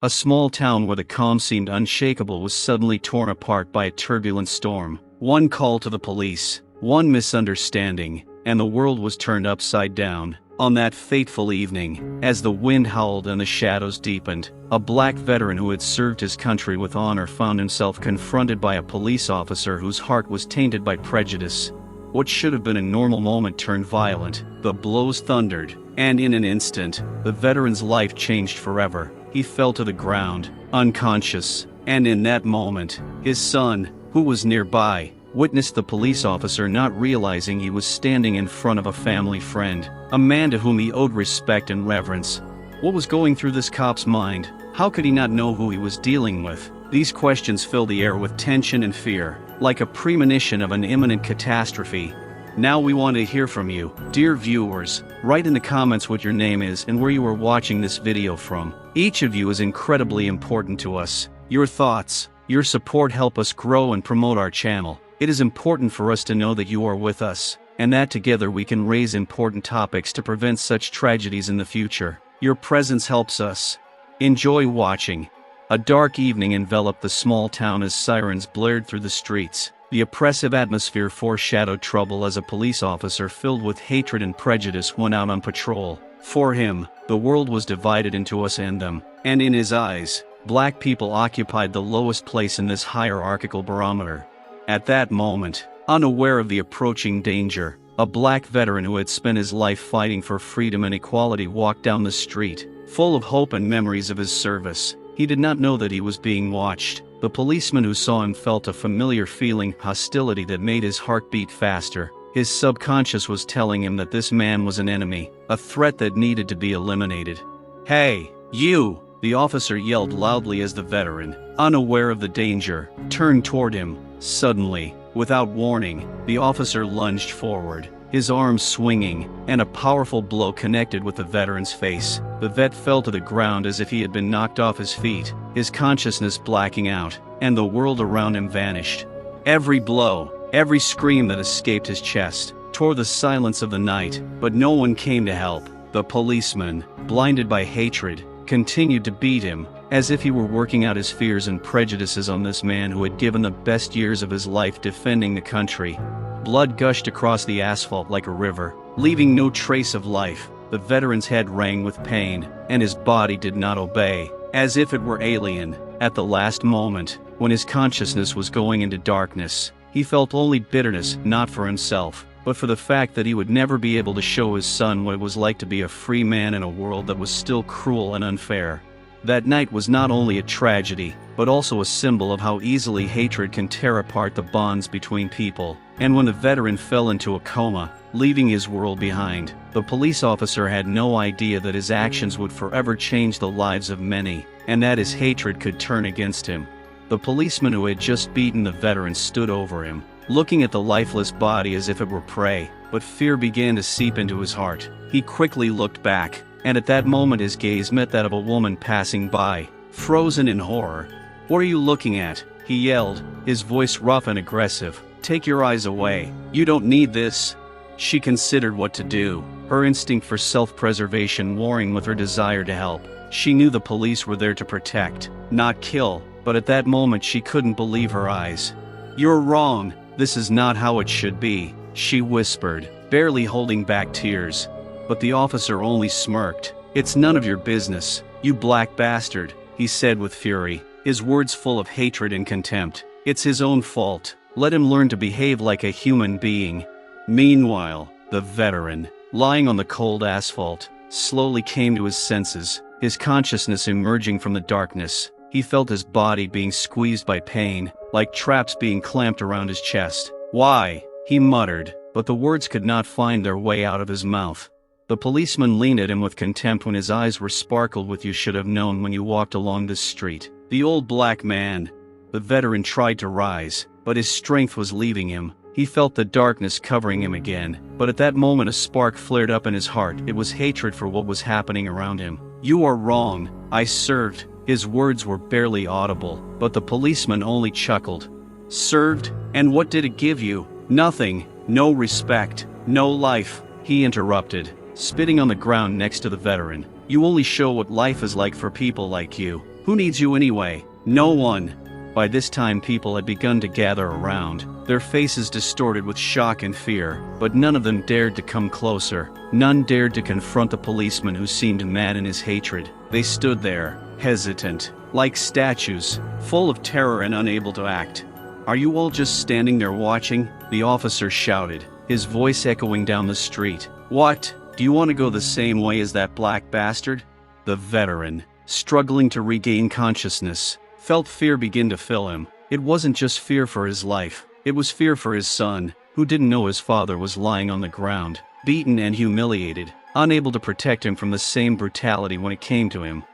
A small town where the calm seemed unshakable was suddenly torn apart by a turbulent storm. One call to the police, one misunderstanding, and the world was turned upside down. On that fateful evening, as the wind howled and the shadows deepened, a black veteran who had served his country with honor found himself confronted by a police officer whose heart was tainted by prejudice. What should have been a normal moment turned violent. The blows thundered, and in an instant, the veteran's life changed forever. He fell to the ground, unconscious, and in that moment, his son, who was nearby, witnessed the police officer not realizing he was standing in front of a family friend, a man to whom he owed respect and reverence. What was going through this cop's mind? How could he not know who he was dealing with? These questions filled the air with tension and fear, like a premonition of an imminent catastrophe. Now we want to hear from you, dear viewers. Write in the comments what your name is and where you are watching this video from. Each of you is incredibly important to us. Your thoughts, your support help us grow and promote our channel. It is important for us to know that you are with us, and that together we can raise important topics to prevent such tragedies in the future. Your presence helps us. Enjoy watching. A dark evening enveloped the small town as sirens blared through the streets. The oppressive atmosphere foreshadowed trouble as a police officer filled with hatred and prejudice went out on patrol. For him, the world was divided into us and them, and in his eyes, black people occupied the lowest place in this hierarchical barometer. At that moment, unaware of the approaching danger, a black veteran who had spent his life fighting for freedom and equality walked down the street, full of hope and memories of his service. He did not know that he was being watched. The policeman who saw him felt a familiar feeling, hostility that made his heart beat faster. His subconscious was telling him that this man was an enemy, a threat that needed to be eliminated. "Hey, you!" the officer yelled loudly as the veteran, unaware of the danger, turned toward him. Suddenly, without warning, the officer lunged forward, his arms swinging, and a powerful blow connected with the veteran's face. The vet fell to the ground as if he had been knocked off his feet, his consciousness blacking out, and the world around him vanished. Every blow, every scream that escaped his chest, tore the silence of the night, but no one came to help. The policeman, blinded by hatred, continued to beat him, as if he were working out his fears and prejudices on this man who had given the best years of his life defending the country. Blood gushed across the asphalt like a river, leaving no trace of life. The veteran's head rang with pain, and his body did not obey, as if it were alien. At the last moment, when his consciousness was going into darkness, he felt only bitterness, not for himself, but for the fact that he would never be able to show his son what it was like to be a free man in a world that was still cruel and unfair. That night was not only a tragedy, but also a symbol of how easily hatred can tear apart the bonds between people. And when the veteran fell into a coma, leaving his world behind, the police officer had no idea that his actions would forever change the lives of many, and that his hatred could turn against him. The policeman who had just beaten the veteran stood over him, looking at the lifeless body as if it were prey, but fear began to seep into his heart. He quickly looked back, and at that moment his gaze met that of a woman passing by, frozen in horror. "What are you looking at?" he yelled, his voice rough and aggressive. "Take your eyes away. You don't need this." She considered what to do, her instinct for self-preservation warring with her desire to help. She knew the police were there to protect, not kill, but at that moment she couldn't believe her eyes. "You're wrong. This is not how it should be," she whispered, barely holding back tears. But the officer only smirked. "It's none of your business, you black bastard," he said with fury, his words full of hatred and contempt. "It's his own fault. Let him learn to behave like a human being." Meanwhile, the veteran, lying on the cold asphalt, slowly came to his senses, his consciousness emerging from the darkness. He felt his body being squeezed by pain, like traps being clamped around his chest. "Why?" he muttered, but the words could not find their way out of his mouth. The policeman leaned at him with contempt when his eyes were sparkled with "You should have known when you walked along this street." The old black man. The veteran tried to rise, but his strength was leaving him. He felt the darkness covering him again, but at that moment a spark flared up in his heart. It was hatred for what was happening around him. "You are wrong. I served." His words were barely audible, but the policeman only chuckled. "Served? And what did it give you?" "Nothing. No respect. No life," he interrupted, spitting on the ground next to the veteran. "You only show what life is like for people like you, Who needs you anyway? No one. By this time people had begun to gather around, their faces distorted with shock and fear, but none of them dared to come closer. None dared to confront the policeman who seemed mad in his hatred. They stood there, hesitant, like statues, full of terror and unable to act. Are you all just standing there watching? The officer shouted, his voice echoing down the street. What? Do you want to go the same way as that black bastard? The veteran, struggling to regain consciousness, felt fear begin to fill him. It wasn't just fear for his life, it was fear for his son, who didn't know his father was lying on the ground, beaten and humiliated, unable to protect him from the same brutality when it came to him.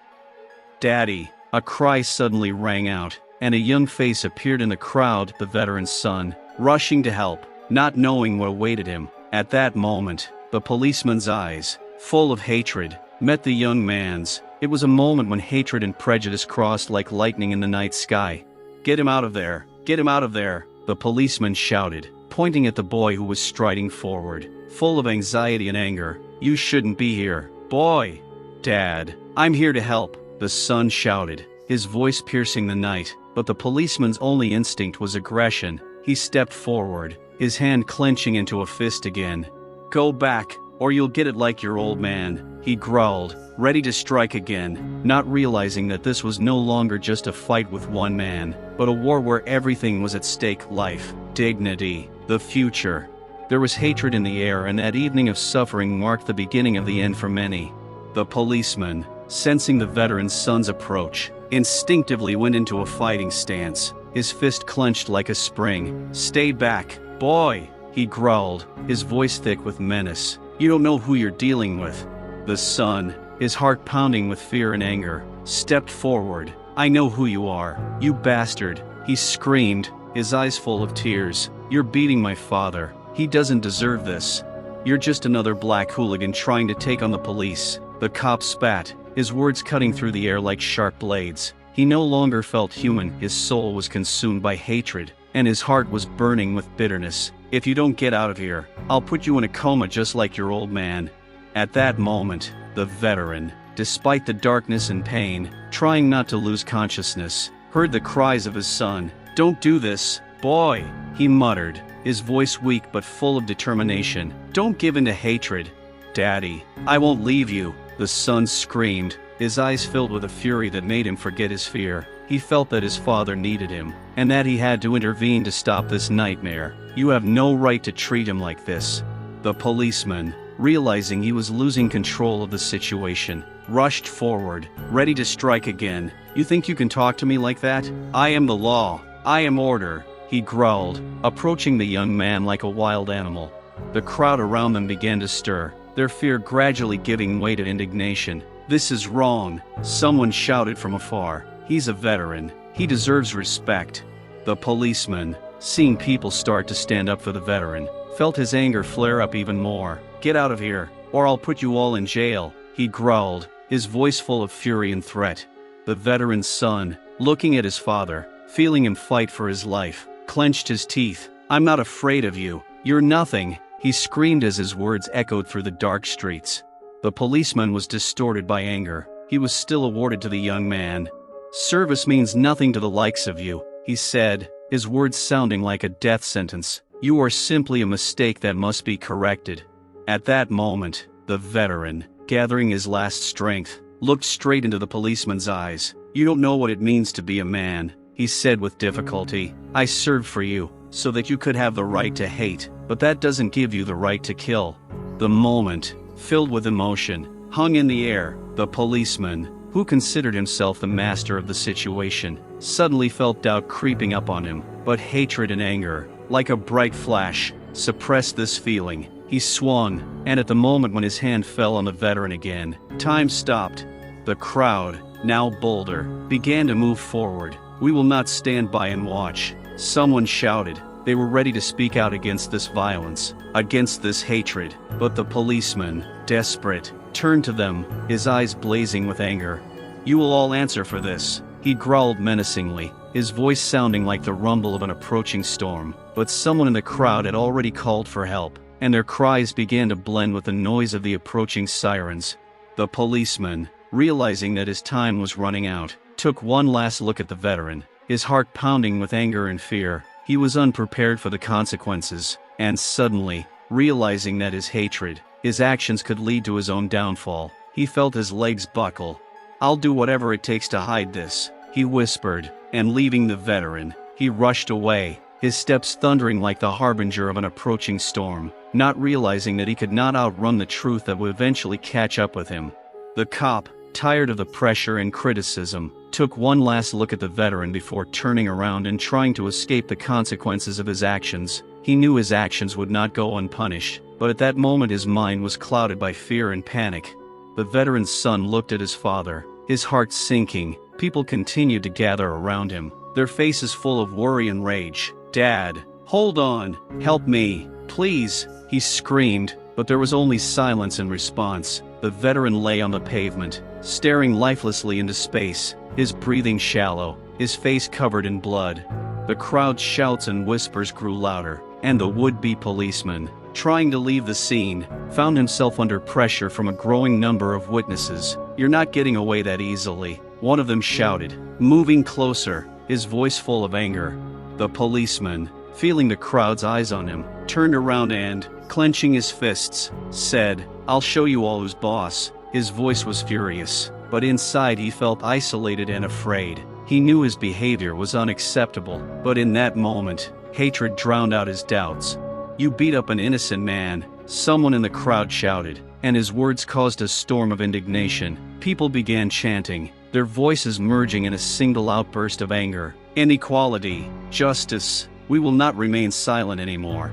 Daddy! A cry suddenly rang out, and a young face appeared in the crowd, the veteran's son, rushing to help, not knowing what awaited him. At that moment, the policeman's eyes, full of hatred, met the young man's. It was a moment when hatred and prejudice crossed like lightning in the night sky. Get him out of there! Get him out of there! The policeman shouted, pointing at the boy who was striding forward, full of anxiety and anger. You shouldn't be here, boy! Dad, I'm here to help, the son shouted, his voice piercing the night, but the policeman's only instinct was aggression. He stepped forward, his hand clenching into a fist again. Go back, or you'll get it like your old man, he growled, ready to strike again, not realizing that this was no longer just a fight with one man, but a war where everything was at stake: life, dignity, the future. There was hatred in the air, and that evening of suffering marked the beginning of the end for many. The policeman, sensing the veteran's son's approach, instinctively went into a fighting stance, his fist clenched like a spring. Stay back, boy, he growled, his voice thick with menace. You don't know who you're dealing with. The son, his heart pounding with fear and anger, stepped forward. I know who you are, you bastard, he screamed, his eyes full of tears. You're beating my father. He doesn't deserve this. You're just another black hooligan trying to take on the police. The cop spat, his words cutting through the air like sharp blades. He no longer felt human, his soul was consumed by hatred, and his heart was burning with bitterness. If you don't get out of here, I'll put you in a coma just like your old man. At that moment, the veteran, despite the darkness and pain, trying not to lose consciousness, heard the cries of his son. Don't do this, boy, he muttered, his voice weak but full of determination. Don't give in to hatred. Daddy, I won't leave you, the son screamed, his eyes filled with a fury that made him forget his fear. He felt that his father needed him, and that he had to intervene to stop this nightmare. You have no right to treat him like this. The policeman, realizing he was losing control of the situation, rushed forward, ready to strike again. You think you can talk to me like that? I am the law. I am order, he growled, approaching the young man like a wild animal. The crowd around them began to stir, their fear gradually giving way to indignation. This is wrong, someone shouted from afar. He's a veteran. He deserves respect. The policeman, seeing people start to stand up for the veteran, felt his anger flare up even more. Get out of here, or I'll put you all in jail, he growled, his voice full of fury and threat. The veteran's son, looking at his father, feeling him fight for his life, clenched his teeth. I'm not afraid of you. You're nothing, he screamed as his words echoed through the dark streets. The policeman was distorted by anger. He was still awarded to the young man. Service means nothing to the likes of you, he said, his words sounding like a death sentence. You are simply a mistake that must be corrected. At that moment, the veteran, gathering his last strength, looked straight into the policeman's eyes. You don't know what it means to be a man, he said with difficulty. I served for you, so that you could have the right to hate, but that doesn't give you the right to kill. The moment, filled with emotion, hung in the air. The policeman, who considered himself the master of the situation, suddenly felt doubt creeping up on him, but hatred and anger, like a bright flash, suppressed this feeling. He swung, and at the moment when his hand fell on the veteran again, time stopped. The crowd, now bolder, began to move forward. We will not stand by and watch, someone shouted. They were ready to speak out against this violence, against this hatred, but the policeman, desperate, turned to them, his eyes blazing with anger. You will all answer for this, he growled menacingly, his voice sounding like the rumble of an approaching storm. But someone in the crowd had already called for help, and their cries began to blend with the noise of the approaching sirens. The policeman, realizing that his time was running out, took one last look at the veteran, his heart pounding with anger and fear. He was unprepared for the consequences, and suddenly, realizing that his hatred, his actions could lead to his own downfall, he felt his legs buckle. "I'll do whatever it takes to hide this," he whispered, and leaving the veteran, he rushed away, his steps thundering like the harbinger of an approaching storm, not realizing that he could not outrun the truth that would eventually catch up with him. The cop, tired of the pressure and criticism, took one last look at the veteran before turning around and trying to escape the consequences of his actions. He knew his actions would not go unpunished, but at that moment his mind was clouded by fear and panic. The veteran's son looked at his father, his heart sinking. People continued to gather around him, their faces full of worry and rage. "Dad, hold on, help me, please," he screamed, but there was only silence in response. The veteran lay on the pavement, staring lifelessly into space, his breathing shallow, his face covered in blood. The crowd's shouts and whispers grew louder, and the would-be policeman, trying to leave the scene, found himself under pressure from a growing number of witnesses. "You're not getting away that easily," one of them shouted, moving closer, his voice full of anger. The policeman, feeling the crowd's eyes on him, turned around and, clenching his fists, said, "I'll show you all who's boss." His voice was furious, but inside he felt isolated and afraid. He knew his behavior was unacceptable, but in that moment, hatred drowned out his doubts. "You beat up an innocent man," someone in the crowd shouted, and his words caused a storm of indignation. People began chanting, their voices merging in a single outburst of anger. "Inequality, justice, we will not remain silent anymore."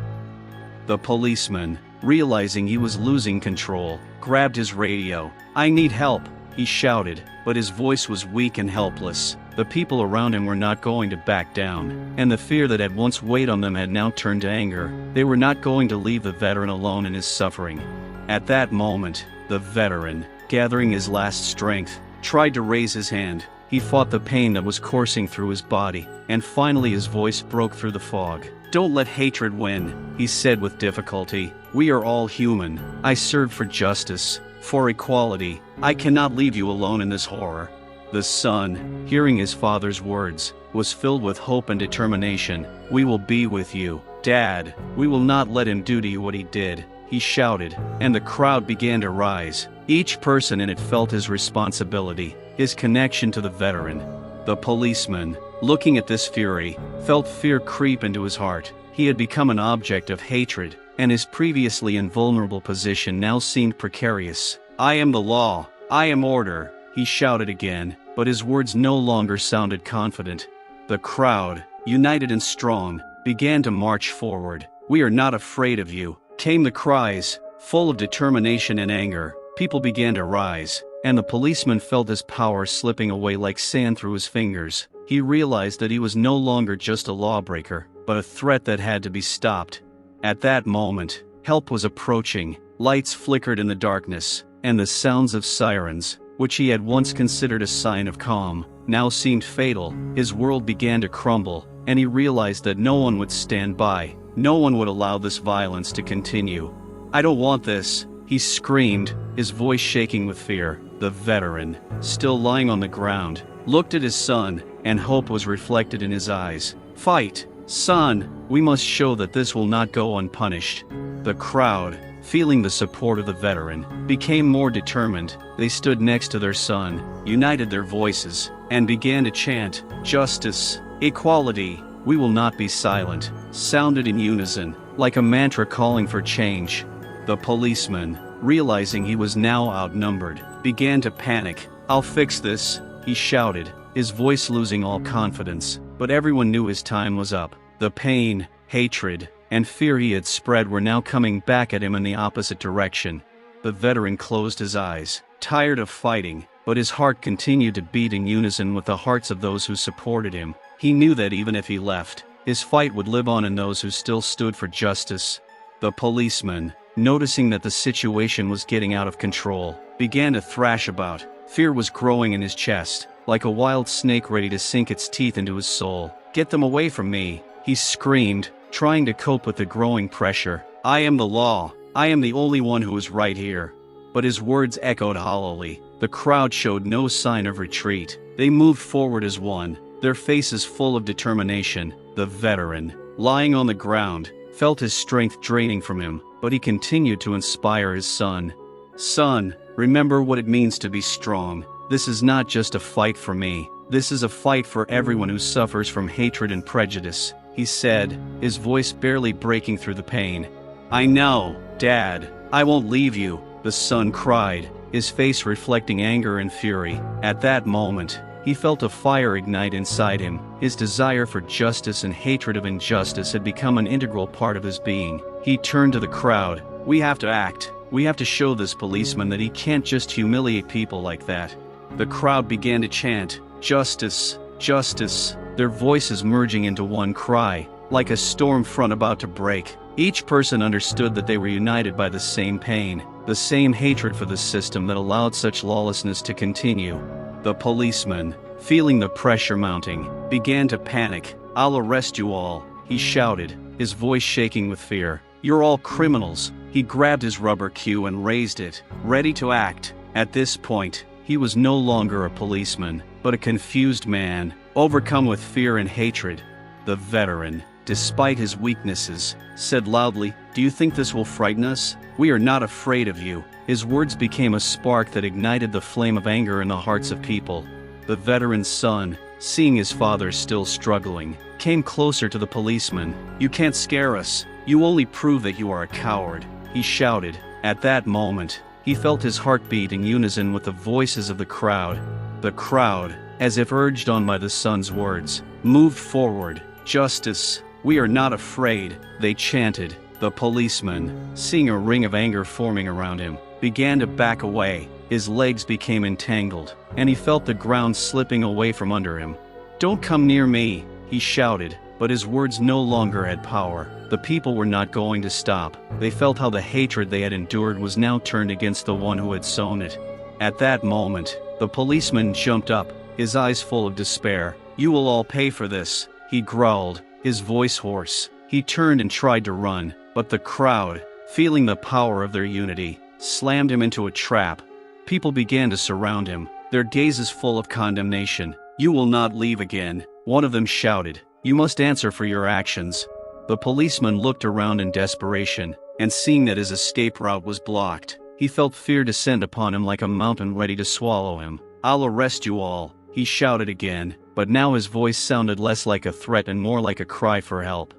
The policeman, realizing he was losing control, grabbed his radio. "I need help," he shouted, but his voice was weak and helpless. The people around him were not going to back down, and the fear that had once weighed on them had now turned to anger. They were not going to leave the veteran alone in his suffering. At that moment, the veteran, gathering his last strength, tried to raise his hand. He fought the pain that was coursing through his body, and finally his voice broke through the fog. "Don't let hatred win," he said with difficulty. "We are all human. I served for justice, for equality. I cannot leave you alone in this horror." The son, hearing his father's words, was filled with hope and determination. "We will be with you, Dad. We will not let him do to you what he did," he shouted, and the crowd began to rise. Each person in it felt his responsibility, his connection to the veteran. The policeman, looking at this fury, felt fear creep into his heart. He had become an object of hatred, and his previously invulnerable position now seemed precarious. "I am the law. I am order," he shouted again, but his words no longer sounded confident. The crowd, united and strong, began to march forward. "We are not afraid of you," came the cries, full of determination and anger. People began to rise, and the policeman felt his power slipping away like sand through his fingers. He realized that he was no longer just a lawbreaker, but a threat that had to be stopped. At that moment, help was approaching. Lights flickered in the darkness, and the sounds of sirens, which he had once considered a sign of calm, now seemed fatal. His world began to crumble, and he realized that no one would stand by. No one would allow this violence to continue. "I don't want this," he screamed, his voice shaking with fear. The veteran, still lying on the ground, looked at his son, and hope was reflected in his eyes. "Fight, son, we must show that this will not go unpunished." The crowd, feeling the support of the veteran, became more determined. They stood next to their son, united their voices, and began to chant, "Justice, equality, we will not be silent," sounded in unison, like a mantra calling for change. The policeman, realizing he was now outnumbered, began to panic. "I'll fix this," he shouted, his voice losing all confidence, but everyone knew his time was up. The pain, hatred, and fear he had spread were now coming back at him in the opposite direction. The veteran closed his eyes, tired of fighting, but his heart continued to beat in unison with the hearts of those who supported him. He knew that even if he left, his fight would live on in those who still stood for justice. The policeman, noticing that the situation was getting out of control, began to thrash about. Fear was growing in his chest, like a wild snake ready to sink its teeth into his soul. "Get them away from me," he screamed, trying to cope with the growing pressure. "I am the law. I am the only one who is right here." But his words echoed hollowly. The crowd showed no sign of retreat. They moved forward as one, their faces full of determination. The veteran, lying on the ground, felt his strength draining from him, but he continued to inspire his son. "Son, remember what it means to be strong. This is not just a fight for me. This is a fight for everyone who suffers from hatred and prejudice," he said, his voice barely breaking through the pain. "I know, Dad. I won't leave you," the son cried, his face reflecting anger and fury. At that moment, he felt a fire ignite inside him. His desire for justice and hatred of injustice had become an integral part of his being. He turned to the crowd. "We have to act. We have to show this policeman that he can't just humiliate people like that." The crowd began to chant, "Justice, justice," their voices merging into one cry, like a storm front about to break. Each person understood that they were united by the same pain, the same hatred for the system that allowed such lawlessness to continue. The policeman, feeling the pressure mounting, began to panic. "I'll arrest you all," he shouted, his voice shaking with fear. "You're all criminals." He grabbed his rubber cue and raised it, ready to act. At this point, he was no longer a policeman, but a confused man, overcome with fear and hatred. The veteran, despite his weaknesses, said loudly, "Do you think this will frighten us? We are not afraid of you." His words became a spark that ignited the flame of anger in the hearts of people. The veteran's son, seeing his father still struggling, came closer to the policeman. "You can't scare us. You only prove that you are a coward," he shouted. At that moment, he felt his heart beat in unison with the voices of the crowd. The crowd, as if urged on by the son's words, moved forward. "Justice. We are not afraid," they chanted. The policeman, seeing a ring of anger forming around him, began to back away. His legs became entangled, and he felt the ground slipping away from under him. "Don't come near me," he shouted, but his words no longer had power. The people were not going to stop. They felt how the hatred they had endured was now turned against the one who had sown it. At that moment, the policeman jumped up, his eyes full of despair. "You will all pay for this," he growled, his voice hoarse. He turned and tried to run, but the crowd, feeling the power of their unity, slammed him into a trap. People began to surround him, their gazes full of condemnation. "You will not leave again," one of them shouted. "You must answer for your actions." The policeman looked around in desperation, and seeing that his escape route was blocked, he felt fear descend upon him like a mountain ready to swallow him. "I'll arrest you all," he shouted again, but now his voice sounded less like a threat and more like a cry for help.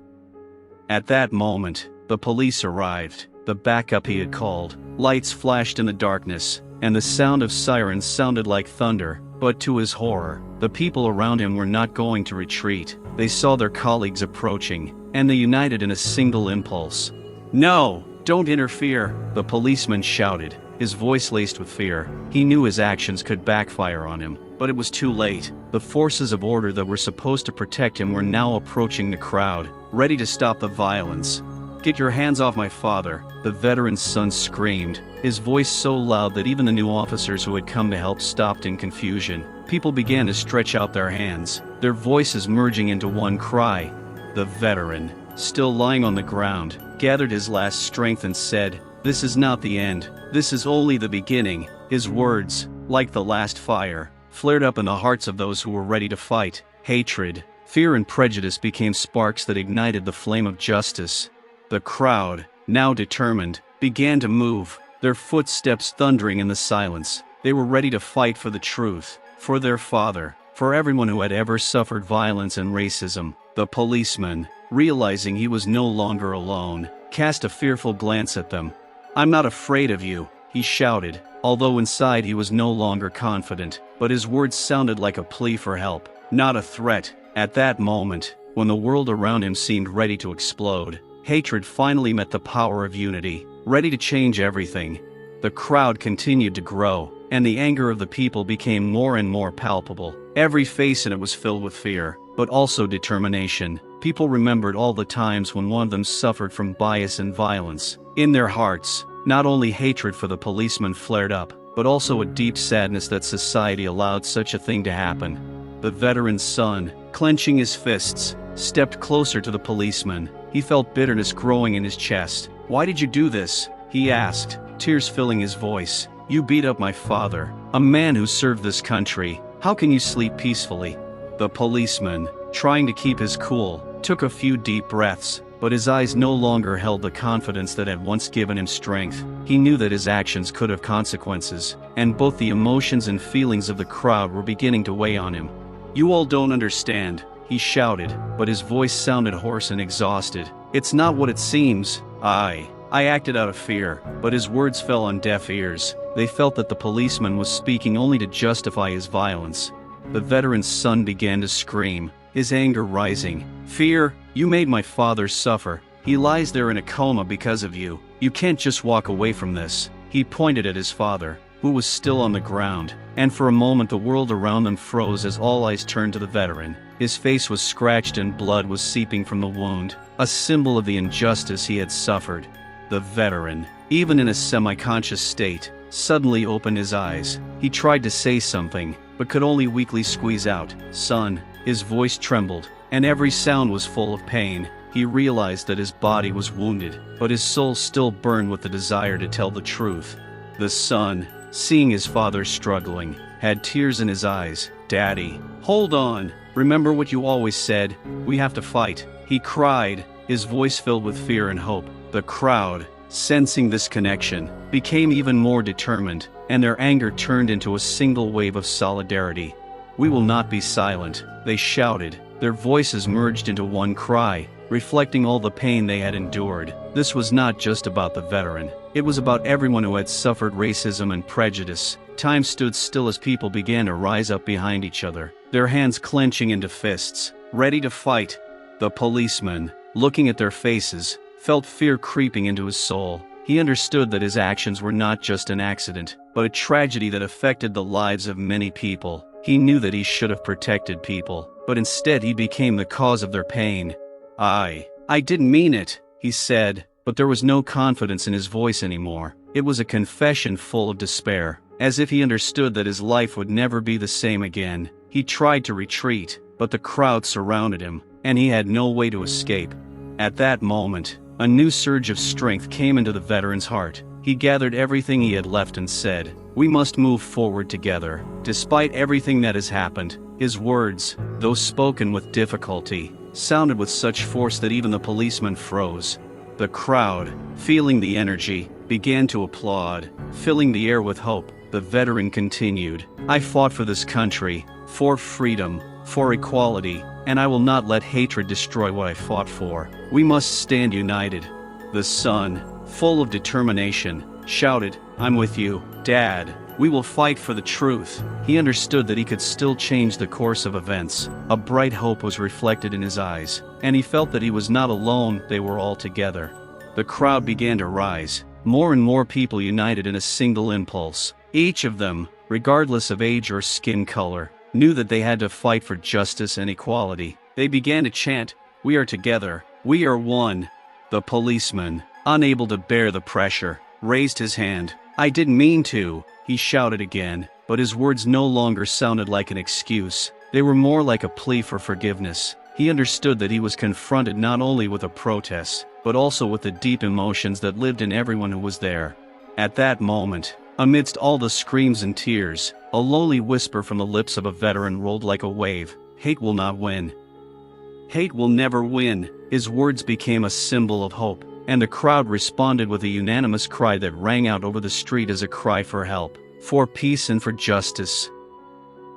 At that moment, the police arrived, the backup he had called. Lights flashed in the darkness, and the sound of sirens sounded like thunder. But to his horror, the people around him were not going to retreat. They saw their colleagues approaching, and they united in a single impulse. "No, don't interfere," the policeman shouted, his voice laced with fear. He knew his actions could backfire on him, but it was too late. The forces of order that were supposed to protect him were now approaching the crowd, ready to stop the violence. "Get your hands off my father," the veteran's son screamed, his voice so loud that even the new officers who had come to help stopped in confusion. People began to stretch out their hands, their voices merging into one cry. The veteran, still lying on the ground, gathered his last strength and said, "This is not the end. This is only the beginning." His words, like the last fire, flared up in the hearts of those who were ready to fight. Hatred, fear and prejudice became sparks that ignited the flame of justice. The crowd, now determined, began to move, their footsteps thundering in the silence. They were ready to fight for the truth, for their father, for everyone who had ever suffered violence and racism. The policeman, realizing he was no longer alone, cast a fearful glance at them. "I'm not afraid of you," he shouted, although inside he was no longer confident, but his words sounded like a plea for help, not a threat. At that moment, when the world around him seemed ready to explode, hatred finally met the power of unity, ready to change everything. The crowd continued to grow, and the anger of the people became more and more palpable. Every face in it was filled with fear, but also determination. People remembered all the times when one of them suffered from bias and violence. In their hearts, not only hatred for the policeman flared up, but also a deep sadness that society allowed such a thing to happen. The veteran's son, clenching his fists, stepped closer to the policeman. He felt bitterness growing in his chest. "Why did you do this?" he asked, tears filling his voice. "You beat up my father, a man who served this country. How can you sleep peacefully?" The policeman, trying to keep his cool, took a few deep breaths, but his eyes no longer held the confidence that had once given him strength. He knew that his actions could have consequences, and both the emotions and feelings of the crowd were beginning to weigh on him. "You all don't understand," he shouted, but his voice sounded hoarse and exhausted. "It's not what it seems. I acted out of fear," but his words fell on deaf ears. They felt that the policeman was speaking only to justify his violence. The veteran's son began to scream, his anger rising. "Fear? You made my father suffer. He lies there in a coma because of you. You can't just walk away from this." He pointed at his father, who was still on the ground, and for a moment the world around them froze as all eyes turned to the veteran. His face was scratched and blood was seeping from the wound, a symbol of the injustice he had suffered. The veteran, even in a semi-conscious state, suddenly opened his eyes. He tried to say something, but could only weakly squeeze out, "Son." His voice trembled, and every sound was full of pain. He realized that his body was wounded, but his soul still burned with the desire to tell the truth. The son, seeing his father struggling, had tears in his eyes. "Daddy, hold on. Remember what you always said. We have to fight," he cried, his voice filled with fear and hope. The crowd, sensing this connection, became even more determined, and their anger turned into a single wave of solidarity. "We will not be silent," they shouted. Their voices merged into one cry, reflecting all the pain they had endured. This was not just about the veteran. It was about everyone who had suffered racism and prejudice. Time stood still as people began to rise up behind each other, their hands clenching into fists, ready to fight. The policeman, looking at their faces, felt fear creeping into his soul. He understood that his actions were not just an accident, but a tragedy that affected the lives of many people. He knew that he should have protected people, but instead he became the cause of their pain. I didn't mean it," he said, but there was no confidence in his voice anymore. It was a confession full of despair, as if he understood that his life would never be the same again. He tried to retreat, but the crowd surrounded him, and he had no way to escape. At that moment, a new surge of strength came into the veteran's heart. He gathered everything he had left and said, "We must move forward together, despite everything that has happened." His words, though spoken with difficulty, sounded with such force that even the policeman froze. The crowd, feeling the energy, began to applaud, filling the air with hope. The veteran continued, "I fought for this country, for freedom, for equality, and I will not let hatred destroy what I fought for. We must stand united." The son, full of determination, shouted, "I'm with you, Dad. We will fight for the truth." He understood that he could still change the course of events. A bright hope was reflected in his eyes, and he felt that he was not alone, they were all together. The crowd began to rise, more and more people united in a single impulse. Each of them, regardless of age or skin color, knew that they had to fight for justice and equality. They began to chant, "We are together, we are one." The policeman, unable to bear the pressure, raised his hand. "I didn't mean to," he shouted again, but his words no longer sounded like an excuse. They were more like a plea for forgiveness. He understood that he was confronted not only with a protest, but also with the deep emotions that lived in everyone who was there. At that moment, amidst all the screams and tears, a lowly whisper from the lips of a veteran rolled like a wave, "Hate will not win. Hate will never win." His words became a symbol of hope, and the crowd responded with a unanimous cry that rang out over the street as a cry for help, for peace and for justice.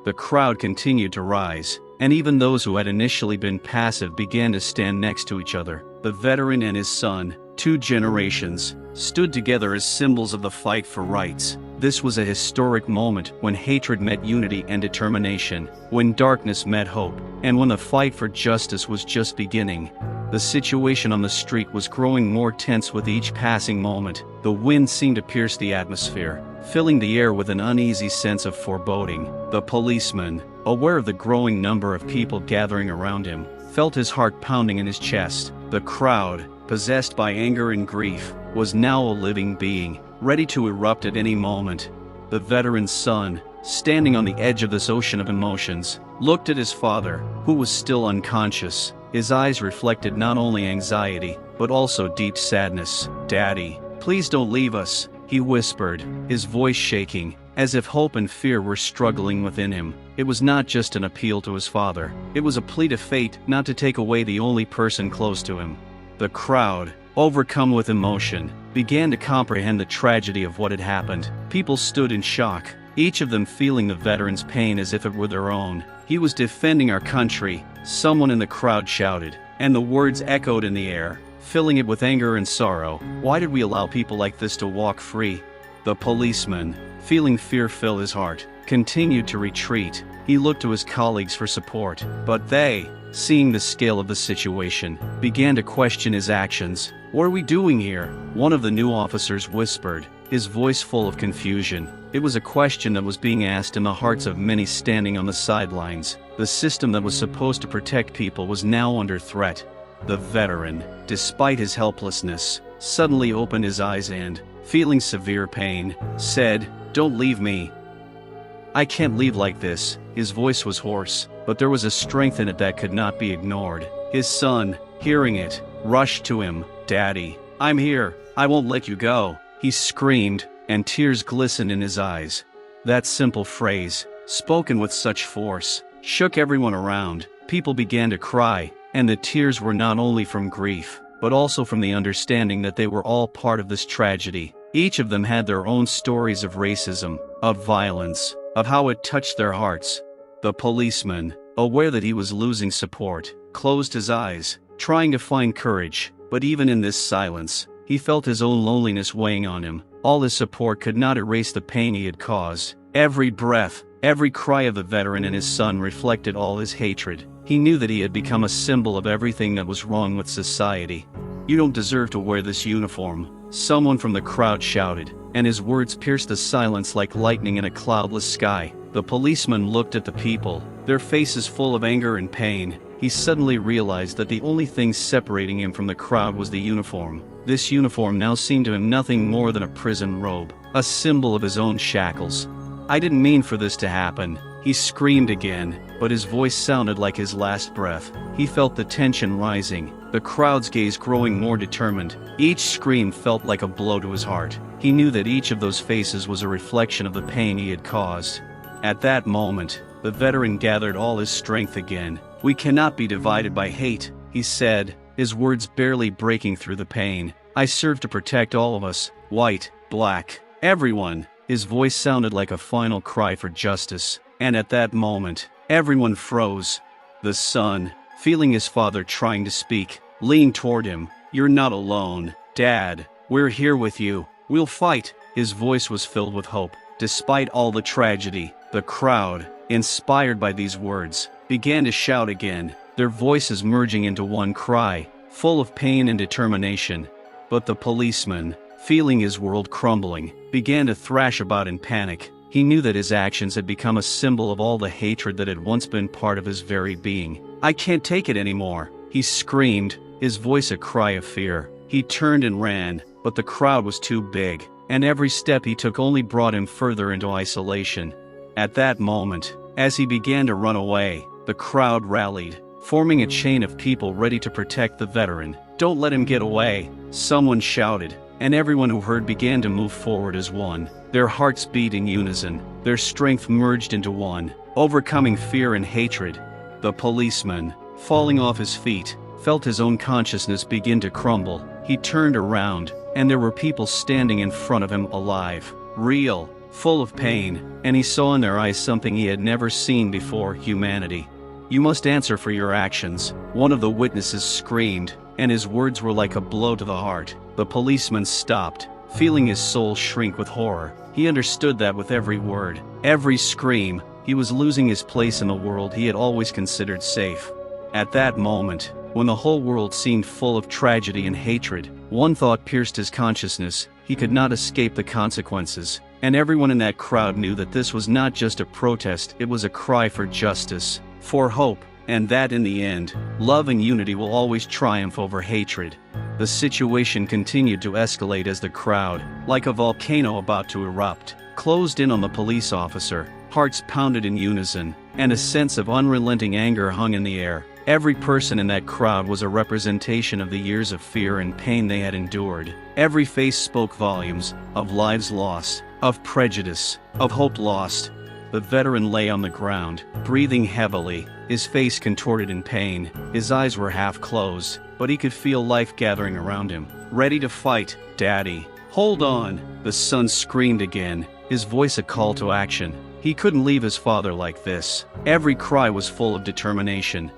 The crowd continued to rise, and even those who had initially been passive began to stand next to each other. The veteran and his son, 2 generations, stood together as symbols of the fight for rights. This was a historic moment when hatred met unity and determination, when darkness met hope, and when the fight for justice was just beginning. The situation on the street was growing more tense with each passing moment. The wind seemed to pierce the atmosphere, filling the air with an uneasy sense of foreboding. The policeman, aware of the growing number of people gathering around him, felt his heart pounding in his chest. The crowd, possessed by anger and grief, was now a living being, ready to erupt at any moment. The veteran's son, standing on the edge of this ocean of emotions, looked at his father, who was still unconscious. His eyes reflected not only anxiety, but also deep sadness. "Daddy, please don't leave us," he whispered, his voice shaking. as if hope and fear were struggling within him. It was not just an appeal to his father, it was a plea to fate not to take away the only person close to him. The crowd, overcome with emotion, began to comprehend the tragedy of what had happened. People stood in shock, each of them feeling the veteran's pain as if it were their own. "He was defending our country," someone in the crowd shouted, and the words echoed in the air, filling it with anger and sorrow. "Why did we allow people like this to walk free?" The policeman, feeling fear fill his heart, continued to retreat. He looked to his colleagues for support, but they, seeing the scale of the situation, began to question his actions. "What are we doing here?" one of the new officers whispered, his voice full of confusion. It was a question that was being asked in the hearts of many standing on the sidelines. The system that was supposed to protect people was now under threat. The veteran, despite his helplessness, suddenly opened his eyes and, feeling severe pain, said, "Don't leave me. I can't leave like this." His voice was hoarse, but there was a strength in it that could not be ignored. His son, hearing it, rushed to him. "Daddy, I'm here. I won't let you go," he screamed, and tears glistened in his eyes. That simple phrase, spoken with such force, shook everyone around. People began to cry, and the tears were not only from grief, but also from the understanding that they were all part of this tragedy. Each of them had their own stories of racism, of violence, of how it touched their hearts. The policeman, aware that he was losing support, closed his eyes, trying to find courage, but even in this silence, he felt his own loneliness weighing on him. All his support could not erase the pain he had caused. Every breath, every cry of the veteran and his son reflected all his hatred. He knew that he had become a symbol of everything that was wrong with society. "You don't deserve to wear this uniform," someone from the crowd shouted, and his words pierced the silence like lightning in a cloudless sky. The policeman looked at the people, their faces full of anger and pain. He suddenly realized that the only thing separating him from the crowd was the uniform. This uniform now seemed to him nothing more than a prison robe, a symbol of his own shackles. "I didn't mean for this to happen," he screamed again, but his voice sounded like his last breath. He felt the tension rising, the crowd's gaze growing more determined. Each scream felt like a blow to his heart. He knew that each of those faces was a reflection of the pain he had caused. At that moment, the veteran gathered all his strength again. "We cannot be divided by hate," he said, his words barely breaking through the pain. "I serve to protect all of us, white, black, everyone." His voice sounded like a final cry for justice, and at that moment, everyone froze. The son, feeling his father trying to speak, leaned toward him. "You're not alone, Dad. We're here with you. We'll fight." His voice was filled with hope. Despite all the tragedy, the crowd, inspired by these words, began to shout again, their voices merging into one cry, full of pain and determination. But the policeman, feeling his world crumbling, began to thrash about in panic. He knew that his actions had become a symbol of all the hatred that had once been part of his very being. "I can't take it anymore," he screamed, his voice a cry of fear. He turned and ran, but the crowd was too big, and every step he took only brought him further into isolation. At that moment, as he began to run away, the crowd rallied, forming a chain of people ready to protect the veteran. "Don't let him get away," someone shouted, and everyone who heard began to move forward as one. Their hearts beat in unison, their strength merged into one, overcoming fear and hatred. The policeman, falling off his feet, felt his own consciousness begin to crumble. He turned around, and there were people standing in front of him, alive, real, full of pain, and he saw in their eyes something he had never seen before: humanity. "You must answer for your actions," one of the witnesses screamed, and his words were like a blow to the heart. The policeman stopped, feeling his soul shrink with horror. He understood that with every word, every scream, he was losing his place in the world he had always considered safe. At that moment, when the whole world seemed full of tragedy and hatred, one thought pierced his consciousness: he could not escape the consequences. And everyone in that crowd knew that this was not just a protest, it was a cry for justice, for hope, and that in the end, love and unity will always triumph over hatred. The situation continued to escalate as the crowd, like a volcano about to erupt, closed in on the police officer. Hearts pounded in unison, and a sense of unrelenting anger hung in the air. Every person in that crowd was a representation of the years of fear and pain they had endured. Every face spoke volumes, of lives lost, of prejudice, of hope lost. The veteran lay on the ground, breathing heavily, his face contorted in pain. His eyes were half closed, but he could feel life gathering around him. "Ready to fight, Daddy. Hold on," the son screamed again, his voice a call to action. He couldn't leave his father like this. Every cry was full of determination.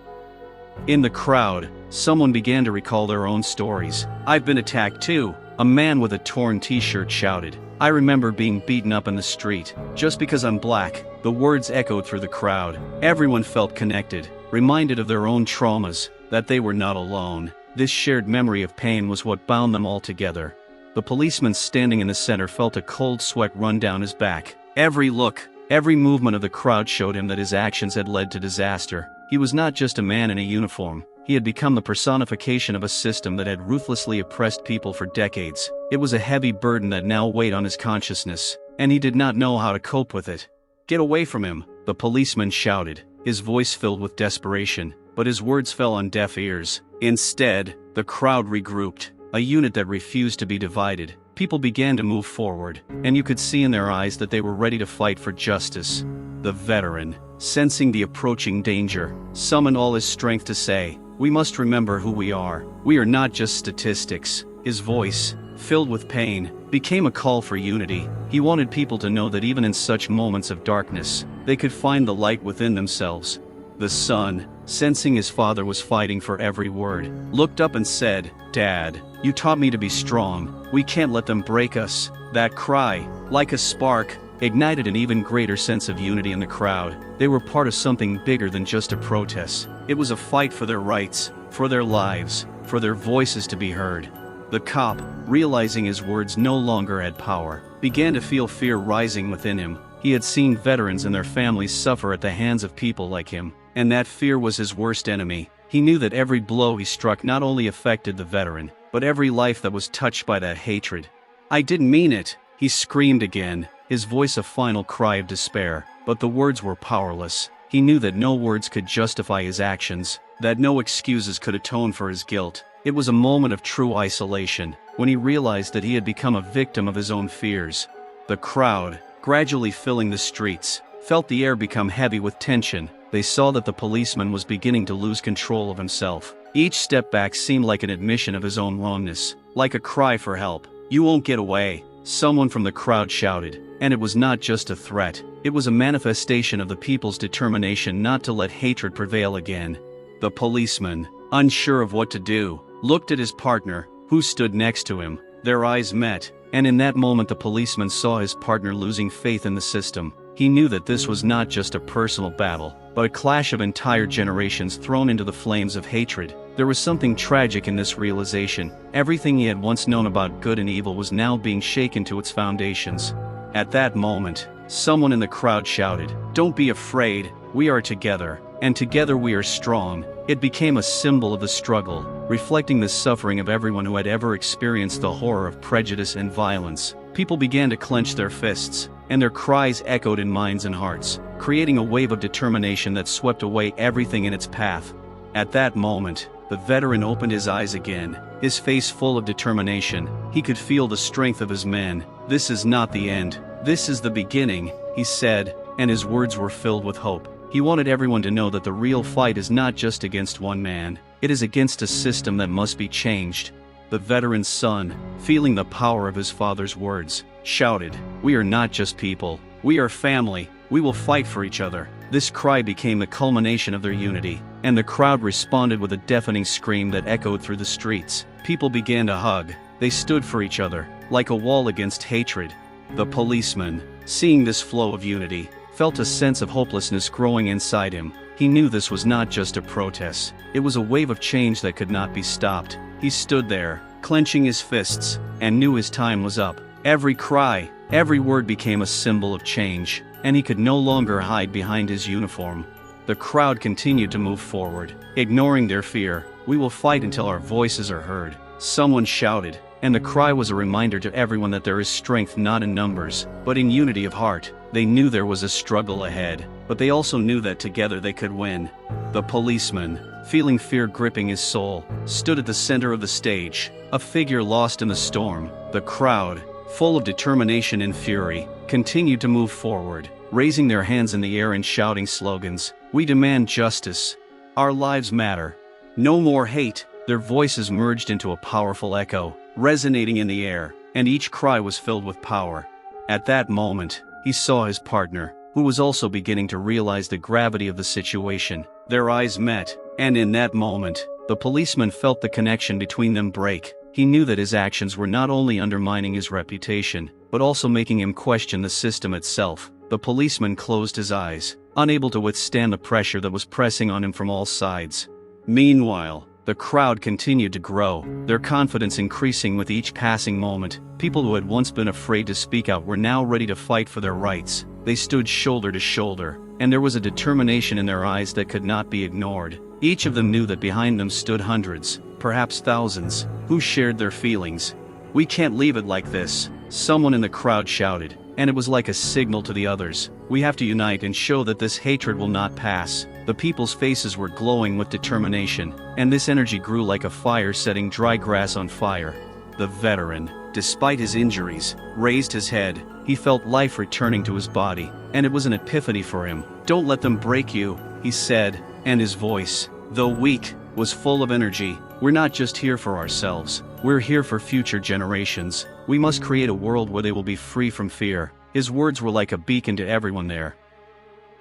In the crowd, someone began to recall their own stories. "I've been attacked too," a man with a torn t-shirt shouted. "I remember being beaten up in the street, just because I'm black." The words echoed through the crowd. Everyone felt connected, reminded of their own traumas, that they were not alone. This shared memory of pain was what bound them all together. The policeman standing in the center felt a cold sweat run down his back. Every look, every movement of the crowd showed him that his actions had led to disaster. He was not just a man in a uniform. He had become the personification of a system that had ruthlessly oppressed people for decades. It was a heavy burden that now weighed on his consciousness, and he did not know how to cope with it. "Get away from him," the policeman shouted, his voice filled with desperation, but his words fell on deaf ears. Instead, the crowd regrouped, a unit that refused to be divided. People began to move forward, and you could see in their eyes that they were ready to fight for justice. The veteran, sensing the approaching danger, summoned all his strength to say, "We must remember who we are. We are not just statistics." His voice, filled with pain, became a call for unity. He wanted people to know that even in such moments of darkness, they could find the light within themselves. The son, sensing his father was fighting for every word, looked up and said, "Dad, you taught me to be strong. We can't let them break us." That cry, like a spark, ignited an even greater sense of unity in the crowd. They were part of something bigger than just a protest. It was a fight for their rights, for their lives, for their voices to be heard. The cop, realizing his words no longer had power, began to feel fear rising within him. He had seen veterans and their families suffer at the hands of people like him, and that fear was his worst enemy. He knew that every blow he struck not only affected the veteran, but every life that was touched by that hatred. "I didn't mean it," he screamed again, his voice a final cry of despair, but the words were powerless. He knew that no words could justify his actions, that no excuses could atone for his guilt. It was a moment of true isolation, when he realized that he had become a victim of his own fears. The crowd, gradually filling the streets, felt the air become heavy with tension. They saw that the policeman was beginning to lose control of himself. Each step back seemed like an admission of his own wrongness, like a cry for help. "You won't get away," someone from the crowd shouted, and it was not just a threat. It was a manifestation of the people's determination not to let hatred prevail again. The policeman, unsure of what to do, looked at his partner, who stood next to him. Their eyes met, and in that moment the policeman saw his partner losing faith in the system. He knew that this was not just a personal battle, but a clash of entire generations thrown into the flames of hatred. There was something tragic in this realization. Everything he had once known about good and evil was now being shaken to its foundations. At that moment, someone in the crowd shouted, "Don't be afraid, we are together, and together we are strong." It became a symbol of the struggle, reflecting the suffering of everyone who had ever experienced the horror of prejudice and violence. People began to clench their fists, and their cries echoed in minds and hearts, creating a wave of determination that swept away everything in its path. At that moment, the veteran opened his eyes again, his face full of determination. He could feel the strength of his men. "This is not the end. This is the beginning," he said, and his words were filled with hope. He wanted everyone to know that the real fight is not just against one man. It is against a system that must be changed. The veteran's son, feeling the power of his father's words, shouted, "We are not just people. We are family. We will fight for each other." This cry became the culmination of their unity, and the crowd responded with a deafening scream that echoed through the streets. People began to hug. They stood for each other, like a wall against hatred. The policeman, seeing this flow of unity, felt a sense of hopelessness growing inside him. He knew this was not just a protest. It was a wave of change that could not be stopped. He stood there, clenching his fists, and knew his time was up. Every cry, every word became a symbol of change, and he could no longer hide behind his uniform. The crowd continued to move forward, ignoring their fear. "We will fight until our voices are heard," someone shouted, and the cry was a reminder to everyone that there is strength not in numbers, but in unity of heart. They knew there was a struggle ahead, but they also knew that together they could win. The policeman, feeling fear gripping his soul, stood at the center of the stage, a figure lost in the storm. The crowd, full of determination and fury, continued to move forward, raising their hands in the air and shouting slogans. "We demand justice. Our lives matter. No more hate." Their voices merged into a powerful echo, resonating in the air, and each cry was filled with power. At that moment, he saw his partner, who was also beginning to realize the gravity of the situation. Their eyes met, and in that moment, the policeman felt the connection between them break. He knew that his actions were not only undermining his reputation, but also making him question the system itself. The policeman closed his eyes, unable to withstand the pressure that was pressing on him from all sides. Meanwhile, the crowd continued to grow, their confidence increasing with each passing moment. People who had once been afraid to speak out were now ready to fight for their rights. They stood shoulder to shoulder, and there was a determination in their eyes that could not be ignored. Each of them knew that behind them stood hundreds, perhaps thousands, who shared their feelings. "We can't leave it like this," someone in the crowd shouted, and it was like a signal to the others. "We have to unite and show that this hatred will not pass." The people's faces were glowing with determination, and this energy grew like a fire setting dry grass on fire. The veteran, despite his injuries, raised his head. He felt life returning to his body, and it was an epiphany for him. "Don't let them break you," he said, and his voice, though weak, was full of energy. "We're not just here for ourselves, we're here for future generations. We must create a world where they will be free from fear." His words were like a beacon to everyone there.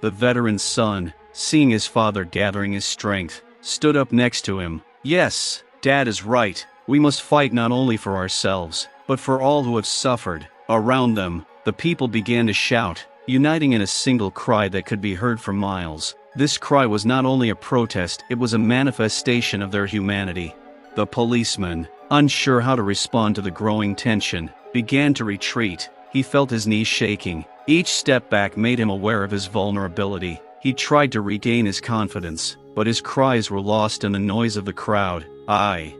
The veteran's son, seeing his father gathering his strength, stood up next to him. "Yes, Dad is right. We must fight not only for ourselves, but for all who have suffered." Around them, the people began to shout, uniting in a single cry that could be heard for miles. This cry was not only a protest, it was a manifestation of their humanity. The policeman, unsure how to respond to the growing tension, began to retreat. He felt his knees shaking. Each step back made him aware of his vulnerability. He tried to regain his confidence, but his cries were lost in the noise of the crowd. I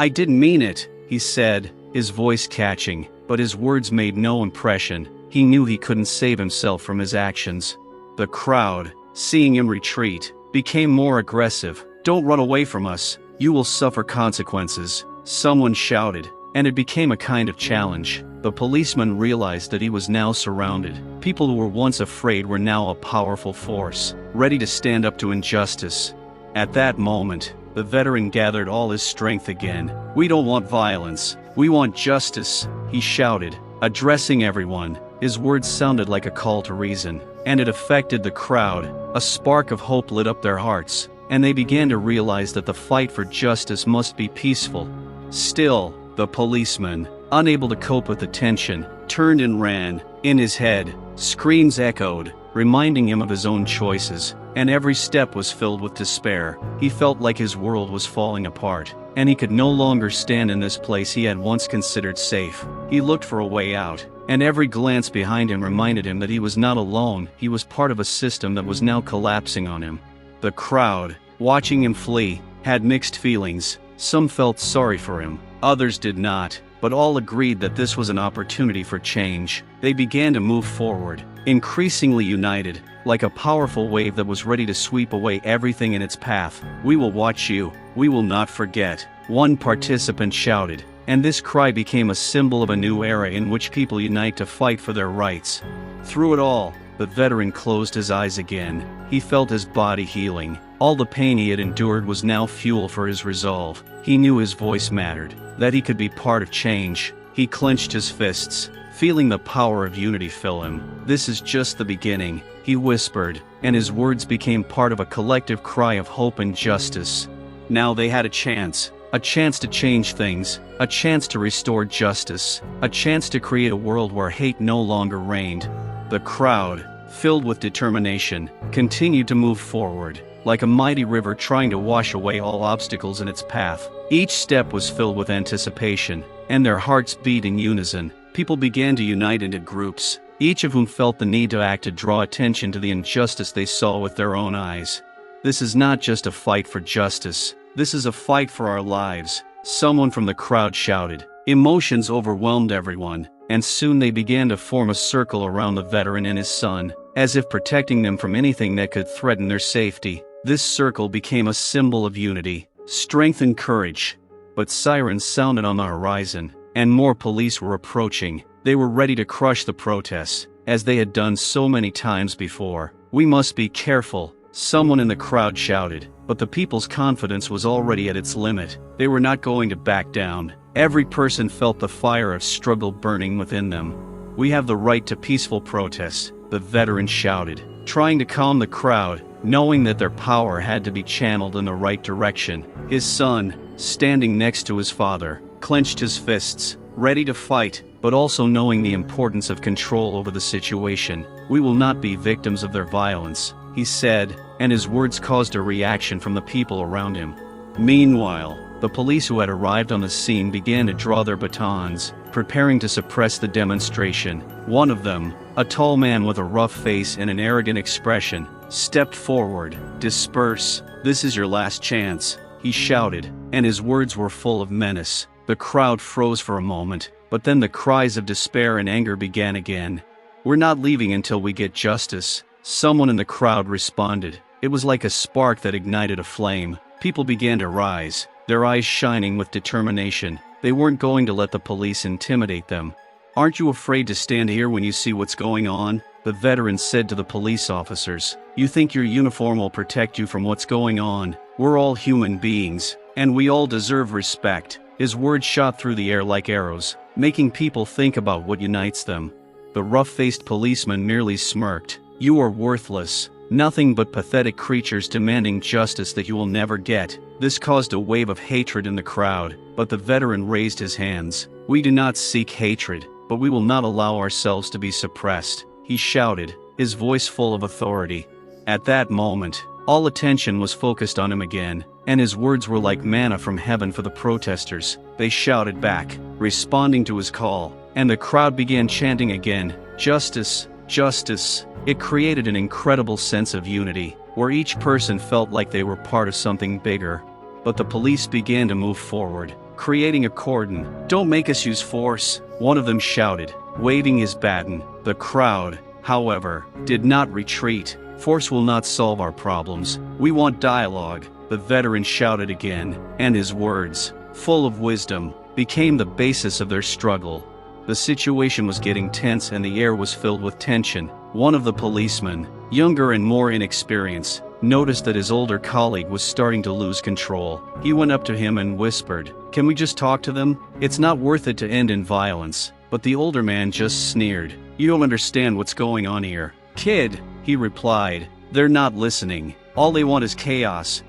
didn't mean it," he said, his voice catching, but his words made no impression. He knew he couldn't save himself from his actions. The crowd, seeing him retreat, became more aggressive. "Don't run away from us. You will suffer consequences," someone shouted, and it became a kind of challenge. The policeman realized that he was now surrounded. People who were once afraid were now a powerful force, ready to stand up to injustice. At that moment, the veteran gathered all his strength again. "We don't want violence. We want justice," he shouted, addressing everyone. His words sounded like a call to reason, and it affected the crowd. A spark of hope lit up their hearts, and they began to realize that the fight for justice must be peaceful. Still, the policeman, unable to cope with the tension, turned and ran. In his head, screams echoed, reminding him of his own choices, and every step was filled with despair. He felt like his world was falling apart, and he could no longer stand in this place he had once considered safe. He looked for a way out, and every glance behind him reminded him that he was not alone. He was part of a system that was now collapsing on him. The crowd, watching him flee, had mixed feelings. Some felt sorry for him, others did not, but all agreed that this was an opportunity for change. They began to move forward, increasingly united, like a powerful wave that was ready to sweep away everything in its path. "We will watch you. We will not forget," one participant shouted, and this cry became a symbol of a new era in which people unite to fight for their rights. Through it all, the veteran closed his eyes again. He felt his body healing. All the pain he had endured was now fuel for his resolve. He knew his voice mattered, that he could be part of change. He clenched his fists, feeling the power of unity fill him. "This is just the beginning," he whispered, and his words became part of a collective cry of hope and justice. Now they had a chance to change things, a chance to restore justice, a chance to create a world where hate no longer reigned. The crowd, filled with determination, continued to move forward, like a mighty river trying to wash away all obstacles in its path. Each step was filled with anticipation, and their hearts beat in unison. People began to unite into groups, each of whom felt the need to act to draw attention to the injustice they saw with their own eyes. "This is not just a fight for justice, this is a fight for our lives," someone from the crowd shouted. Emotions overwhelmed everyone, and soon they began to form a circle around the veteran and his son, as if protecting them from anything that could threaten their safety. This circle became a symbol of unity, strength and courage. But sirens sounded on the horizon, and more police were approaching. They were ready to crush the protests, as they had done so many times before. "We must be careful," someone in the crowd shouted, but the people's confidence was already at its limit. They were not going to back down. Every person felt the fire of struggle burning within them. "We have the right to peaceful protests," the veteran shouted, trying to calm the crowd, knowing that their power had to be channeled in the right direction. His son, standing next to his father, clenched his fists, ready to fight, but also knowing the importance of control over the situation. "We will not be victims of their violence," he said, and his words caused a reaction from the people around him. Meanwhile, the police who had arrived on the scene began to draw their batons, preparing to suppress the demonstration. One of them, a tall man with a rough face and an arrogant expression, stepped forward. "Disperse. This is your last chance," he shouted, and his words were full of menace. The crowd froze for a moment, but then the cries of despair and anger began again. "We're not leaving until we get justice," someone in the crowd responded. It was like a spark that ignited a flame. People began to rise, their eyes shining with determination. They weren't going to let the police intimidate them. "Aren't you afraid to stand here when you see what's going on?" the veteran said to the police officers. "You think your uniform will protect you from what's going on? We're all human beings, and we all deserve respect." His words shot through the air like arrows, making people think about what unites them. The rough-faced policeman merely smirked. "You are worthless. Nothing but pathetic creatures demanding justice that you will never get." This caused a wave of hatred in the crowd, but the veteran raised his hands. "We do not seek hatred, but we will not allow ourselves to be suppressed," he shouted, his voice full of authority. At that moment, all attention was focused on him again, and his words were like manna from heaven for the protesters. They shouted back, responding to his call, and the crowd began chanting again, "Justice, justice." It created an incredible sense of unity, where each person felt like they were part of something bigger. But the police began to move forward, creating a cordon. "Don't make us use force," one of them shouted, waving his baton. The crowd, however, did not retreat. "Force will not solve our problems. We want dialogue," the veteran shouted again, and his words, full of wisdom, became the basis of their struggle. The situation was getting tense and the air was filled with tension. One of the policemen, younger and more inexperienced, noticed that his older colleague was starting to lose control. He went up to him and whispered, "Can we just talk to them? It's not worth it to end in violence." But the older man just sneered. "You don't understand what's going on here, kid," he replied. "They're not listening. All they want is chaos."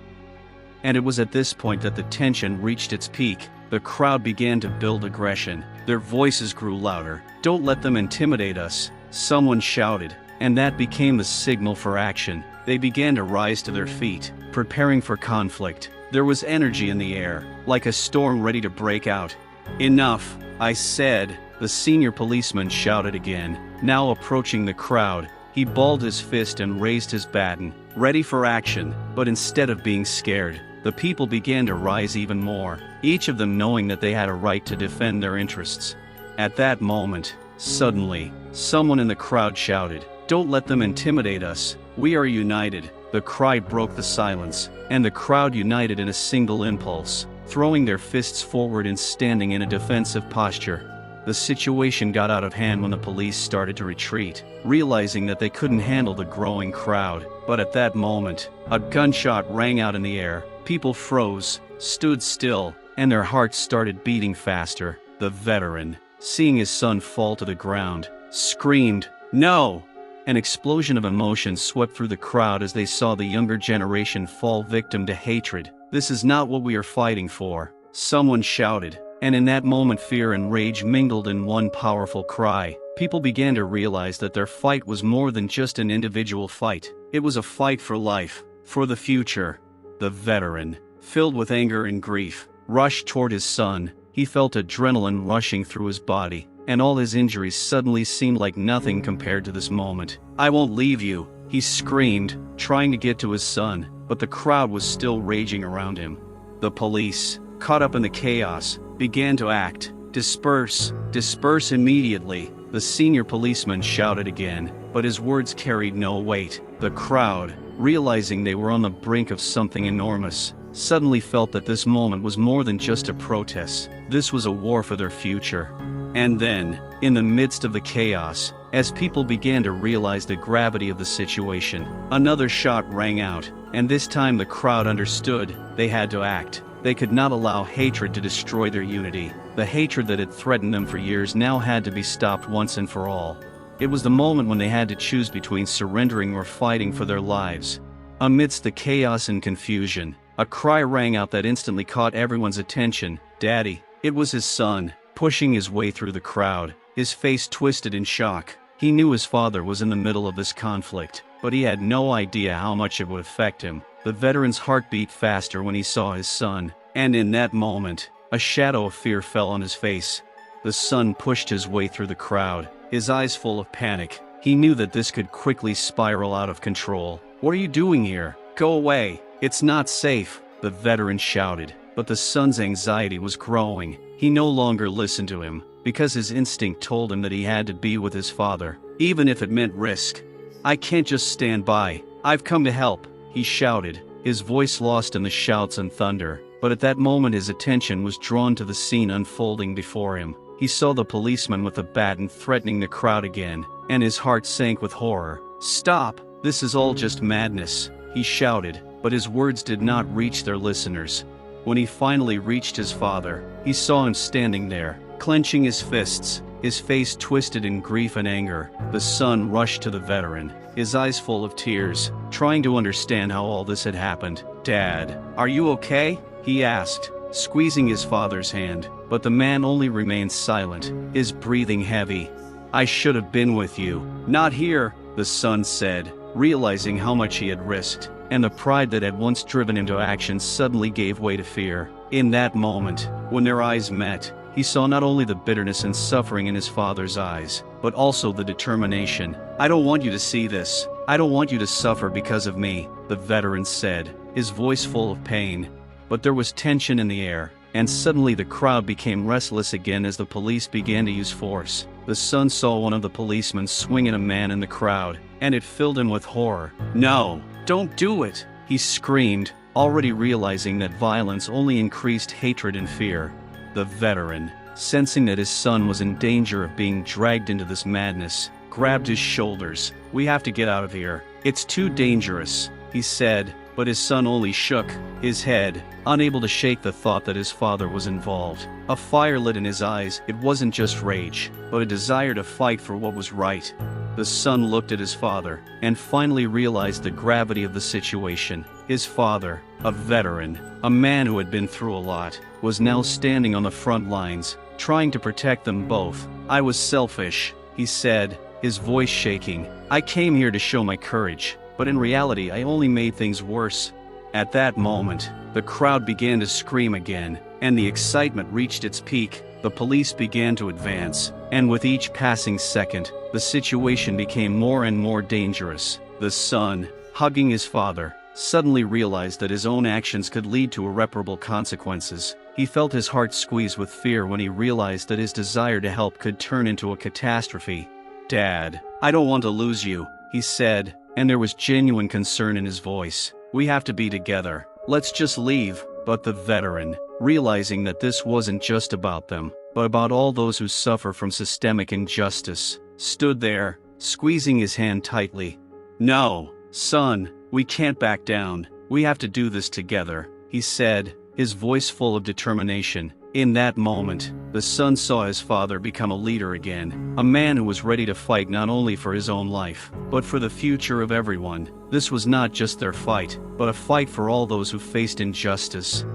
And it was at this point that the tension reached its peak. The crowd began to build aggression. Their voices grew louder. "Don't let them intimidate us," someone shouted, and that became the signal for action. They began to rise to their feet, preparing for conflict. There was energy in the air, like a storm ready to break out. "Enough, I said," the senior policeman shouted again, now approaching the crowd. He balled his fist and raised his baton, ready for action, but instead of being scared, the people began to rise even more, each of them knowing that they had a right to defend their interests. At that moment, suddenly, someone in the crowd shouted, "Don't let them intimidate us. We are united." The cry broke the silence, and the crowd united in a single impulse, throwing their fists forward and standing in a defensive posture. The situation got out of hand when the police started to retreat, realizing that they couldn't handle the growing crowd. But at that moment, a gunshot rang out in the air. People froze, stood still, and their hearts started beating faster. The veteran, seeing his son fall to the ground, screamed, "No!" An explosion of emotion swept through the crowd as they saw the younger generation fall victim to hatred. "This is not what we are fighting for," someone shouted. And in that moment, fear and rage mingled in one powerful cry. People began to realize that their fight was more than just an individual fight. It was a fight for life, for the future. The veteran, filled with anger and grief, rushed toward his son. He felt adrenaline rushing through his body, and all his injuries suddenly seemed like nothing compared to this moment. "I won't leave you," he screamed, trying to get to his son, but the crowd was still raging around him. The police, caught up in the chaos, began to act. "Disperse, disperse immediately," the senior policeman shouted again, but his words carried no weight. The crowd, realizing they were on the brink of something enormous, suddenly felt that this moment was more than just a protest. This was a war for their future. And then, in the midst of the chaos, as people began to realize the gravity of the situation, another shot rang out, and this time the crowd understood they had to act. They could not allow hatred to destroy their unity. The hatred that had threatened them for years now had to be stopped once and for all. It was the moment when they had to choose between surrendering or fighting for their lives. Amidst the chaos and confusion, a cry rang out that instantly caught everyone's attention. "Daddy!" It was his son, pushing his way through the crowd, his face twisted in shock. He knew his father was in the middle of this conflict, but he had no idea how much it would affect him. The veteran's heart beat faster when he saw his son, and in that moment, a shadow of fear fell on his face. The son pushed his way through the crowd, his eyes full of panic. He knew that this could quickly spiral out of control. "What are you doing here? Go away! It's not safe!" the veteran shouted, but the son's anxiety was growing. He no longer listened to him, because his instinct told him that he had to be with his father, even if it meant risk. "I can't just stand by. I've come to help," he shouted, his voice lost in the shouts and thunder. But at that moment his attention was drawn to the scene unfolding before him. He saw the policeman with the baton threatening the crowd again, and his heart sank with horror. "Stop! This is all just madness," he shouted, but his words did not reach their listeners. When he finally reached his father, he saw him standing there, clenching his fists, his face twisted in grief and anger. The son rushed to the veteran, his eyes full of tears, trying to understand how all this had happened. "Dad, are you okay?" he asked, squeezing his father's hand, but the man only remained silent, his breathing heavy. "I should have been with you, not here," the son said, realizing how much he had risked, and the pride that had once driven him to action suddenly gave way to fear. In that moment, when their eyes met, he saw not only the bitterness and suffering in his father's eyes, but also the determination. "I don't want you to see this. I don't want you to suffer because of me," the veteran said, his voice full of pain. But there was tension in the air, and suddenly the crowd became restless again as the police began to use force. The son saw one of the policemen swing at a man in the crowd, and it filled him with horror. "No, don't do it!" he screamed, already realizing that violence only increased hatred and fear. The veteran, sensing that his son was in danger of being dragged into this madness, grabbed his shoulders. "We have to get out of here. It's too dangerous," he said, but his son only shook his head, unable to shake the thought that his father was involved. A fire lit in his eyes. It wasn't just rage, but a desire to fight for what was right. The son looked at his father, and finally realized the gravity of the situation. His father, a veteran, a man who had been through a lot, was now standing on the front lines, trying to protect them both. "I was selfish," he said, his voice shaking. "I came here to show my courage, but in reality I only made things worse." At that moment, the crowd began to scream again, and the excitement reached its peak. The police began to advance, and with each passing second, the situation became more and more dangerous. The son, hugging his father, suddenly realized that his own actions could lead to irreparable consequences. He felt his heart squeeze with fear when he realized that his desire to help could turn into a catastrophe. "Dad, I don't want to lose you," he said, and there was genuine concern in his voice. "We have to be together. Let's just leave." But the veteran, realizing that this wasn't just about them, but about all those who suffer from systemic injustice, stood there, squeezing his hand tightly. "No, son, we can't back down. We have to do this together," he said, his voice full of determination. In that moment, the son saw his father become a leader again, a man who was ready to fight not only for his own life, but for the future of everyone. This was not just their fight, but a fight for all those who faced injustice.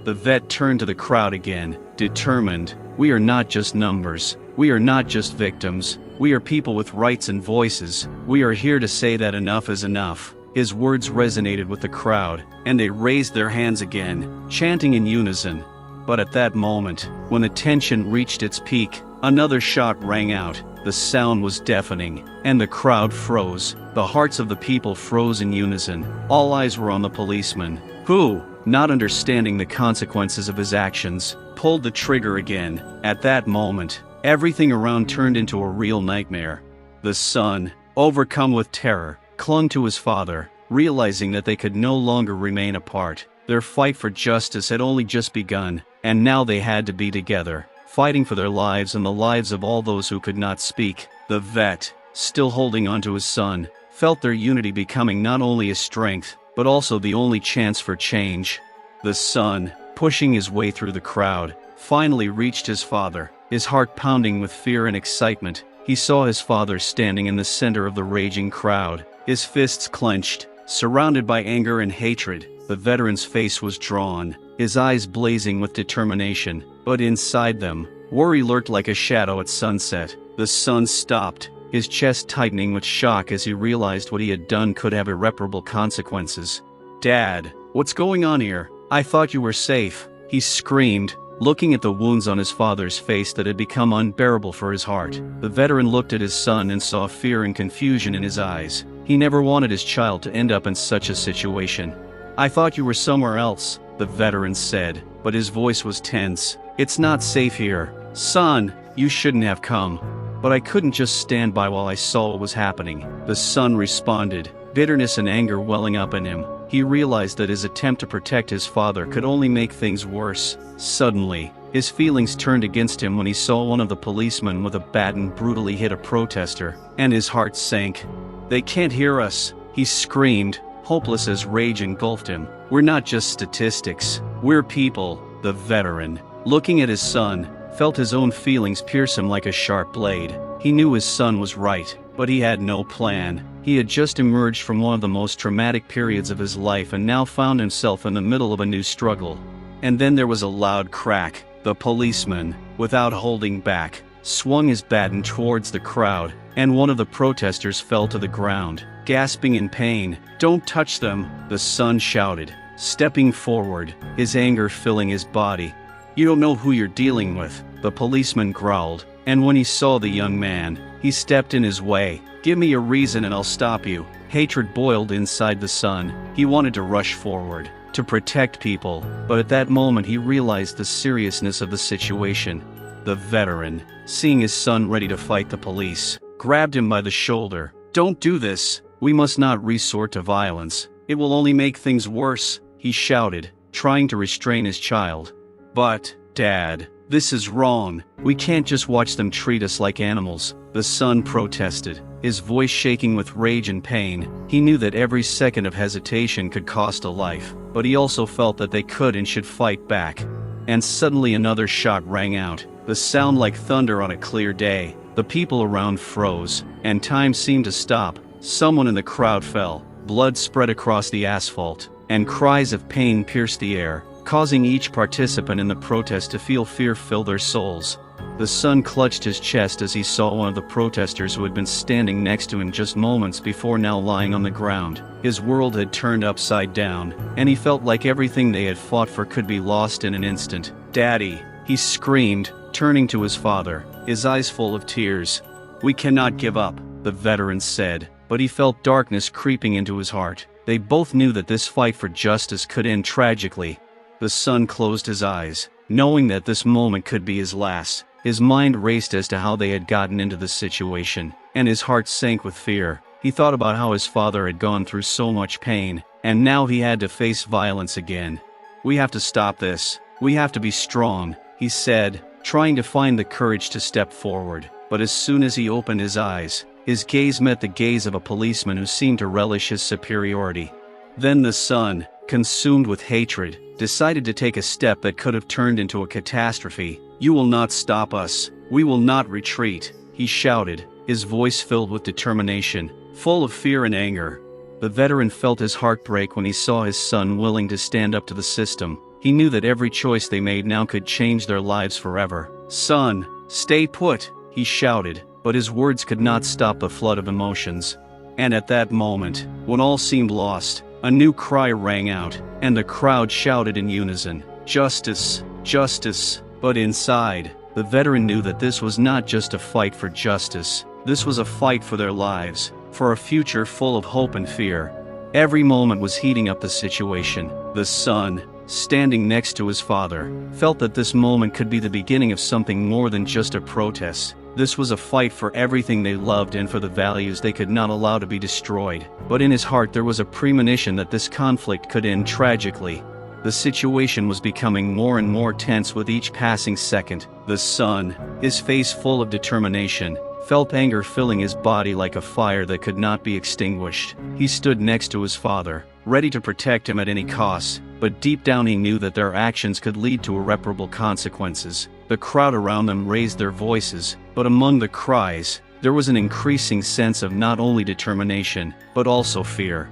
The vet turned to the crowd again, determined. "We are not just numbers. We are not just victims. We are people with rights and voices. We are here to say that enough is enough." His words resonated with the crowd, and they raised their hands again, chanting in unison. But at that moment, when the tension reached its peak, another shot rang out. The sound was deafening, and the crowd froze. The hearts of the people froze in unison. All eyes were on the policeman, who, not understanding the consequences of his actions, pulled the trigger again. At that moment, everything around turned into a real nightmare. The son, overcome with terror, clung to his father, realizing that they could no longer remain apart. Their fight for justice had only just begun, and now they had to be together. fighting for their lives and the lives of all those who could not speak. The vet, still holding onto his son, felt their unity becoming not only a strength, but also the only chance for change. The son, pushing his way through the crowd, finally reached his father. His heart pounding with fear and excitement, he saw his father standing in the center of the raging crowd, his fists clenched, surrounded by anger and hatred. The veteran's face was drawn, his eyes blazing with determination, but inside them, worry lurked like a shadow at sunset. The son stopped, his chest tightening with shock as he realized what he had done could have irreparable consequences. "Dad, what's going on here? I thought you were safe," he screamed, looking at the wounds on his father's face that had become unbearable for his heart. The veteran looked at his son and saw fear and confusion in his eyes. He never wanted his child to end up in such a situation. "I thought you were somewhere else," the veteran said, but his voice was tense. "It's not safe here. Son, you shouldn't have come. But I couldn't just stand by while I saw what was happening," the son responded, bitterness and anger welling up in him. He realized that his attempt to protect his father could only make things worse. Suddenly, his feelings turned against him when he saw one of the policemen with a baton brutally hit a protester, and his heart sank. "They can't hear us," he screamed, hopeless as rage engulfed him. "We're not just statistics. We're people." The veteran, looking at his son, felt his own feelings pierce him like a sharp blade. He knew his son was right, but he had no plan. He had just emerged from one of the most traumatic periods of his life and now found himself in the middle of a new struggle. And then there was a loud crack. The policeman, without holding back, swung his baton towards the crowd, and one of the protesters fell to the ground, gasping in pain. "Don't touch them," the son shouted, stepping forward, his anger filling his body. "You don't know who you're dealing with," the policeman growled, and when he saw the young man, he stepped in his way. "Give me a reason and I'll stop you." Hatred boiled inside the son. He wanted to rush forward, to protect people, but at that moment he realized the seriousness of the situation. The veteran, seeing his son ready to fight the police, grabbed him by the shoulder. "Don't do this. We must not resort to violence. It will only make things worse," he shouted, trying to restrain his child. "But, Dad, this is wrong. We can't just watch them treat us like animals," the son protested, his voice shaking with rage and pain. He knew that every second of hesitation could cost a life, but he also felt that they could and should fight back. And suddenly another shot rang out, the sound like thunder on a clear day. The people around froze, and time seemed to stop. Someone in the crowd fell, blood spread across the asphalt, and cries of pain pierced the air, causing each participant in the protest to feel fear fill their souls. The son clutched his chest as he saw one of the protesters who had been standing next to him just moments before now lying on the ground. His world had turned upside down, and he felt like everything they had fought for could be lost in an instant. "Daddy," he screamed, turning to his father, his eyes full of tears. "We cannot give up," the veteran said, but he felt darkness creeping into his heart. They both knew that this fight for justice could end tragically. The son closed his eyes, knowing that this moment could be his last. His mind raced as to how they had gotten into this situation, and his heart sank with fear. He thought about how his father had gone through so much pain, and now he had to face violence again. "We have to stop this. We have to be strong," he said, trying to find the courage to step forward. But as soon as he opened his eyes, his gaze met the gaze of a policeman who seemed to relish his superiority. Then the son, consumed with hatred, decided to take a step that could have turned into a catastrophe. "You will not stop us. We will not retreat," he shouted, his voice filled with determination, full of fear and anger. The veteran felt his heart break when he saw his son willing to stand up to the system. He knew that every choice they made now could change their lives forever. "Son, stay put," he shouted, but his words could not stop the flood of emotions. And at that moment, when all seemed lost, a new cry rang out, and the crowd shouted in unison, "Justice! Justice!" But inside, the veteran knew that this was not just a fight for justice. This was a fight for their lives, for a future full of hope and fear. Every moment was heating up the situation. The son, standing next to his father, felt that this moment could be the beginning of something more than just a protest. This was a fight for everything they loved and for the values they could not allow to be destroyed. But in his heart there was a premonition that this conflict could end tragically. The situation was becoming more and more tense with each passing second. The son, his face full of determination, felt anger filling his body like a fire that could not be extinguished. He stood next to his father, ready to protect him at any cost, but deep down he knew that their actions could lead to irreparable consequences. The crowd around them raised their voices, but among the cries, there was an increasing sense of not only determination, but also fear.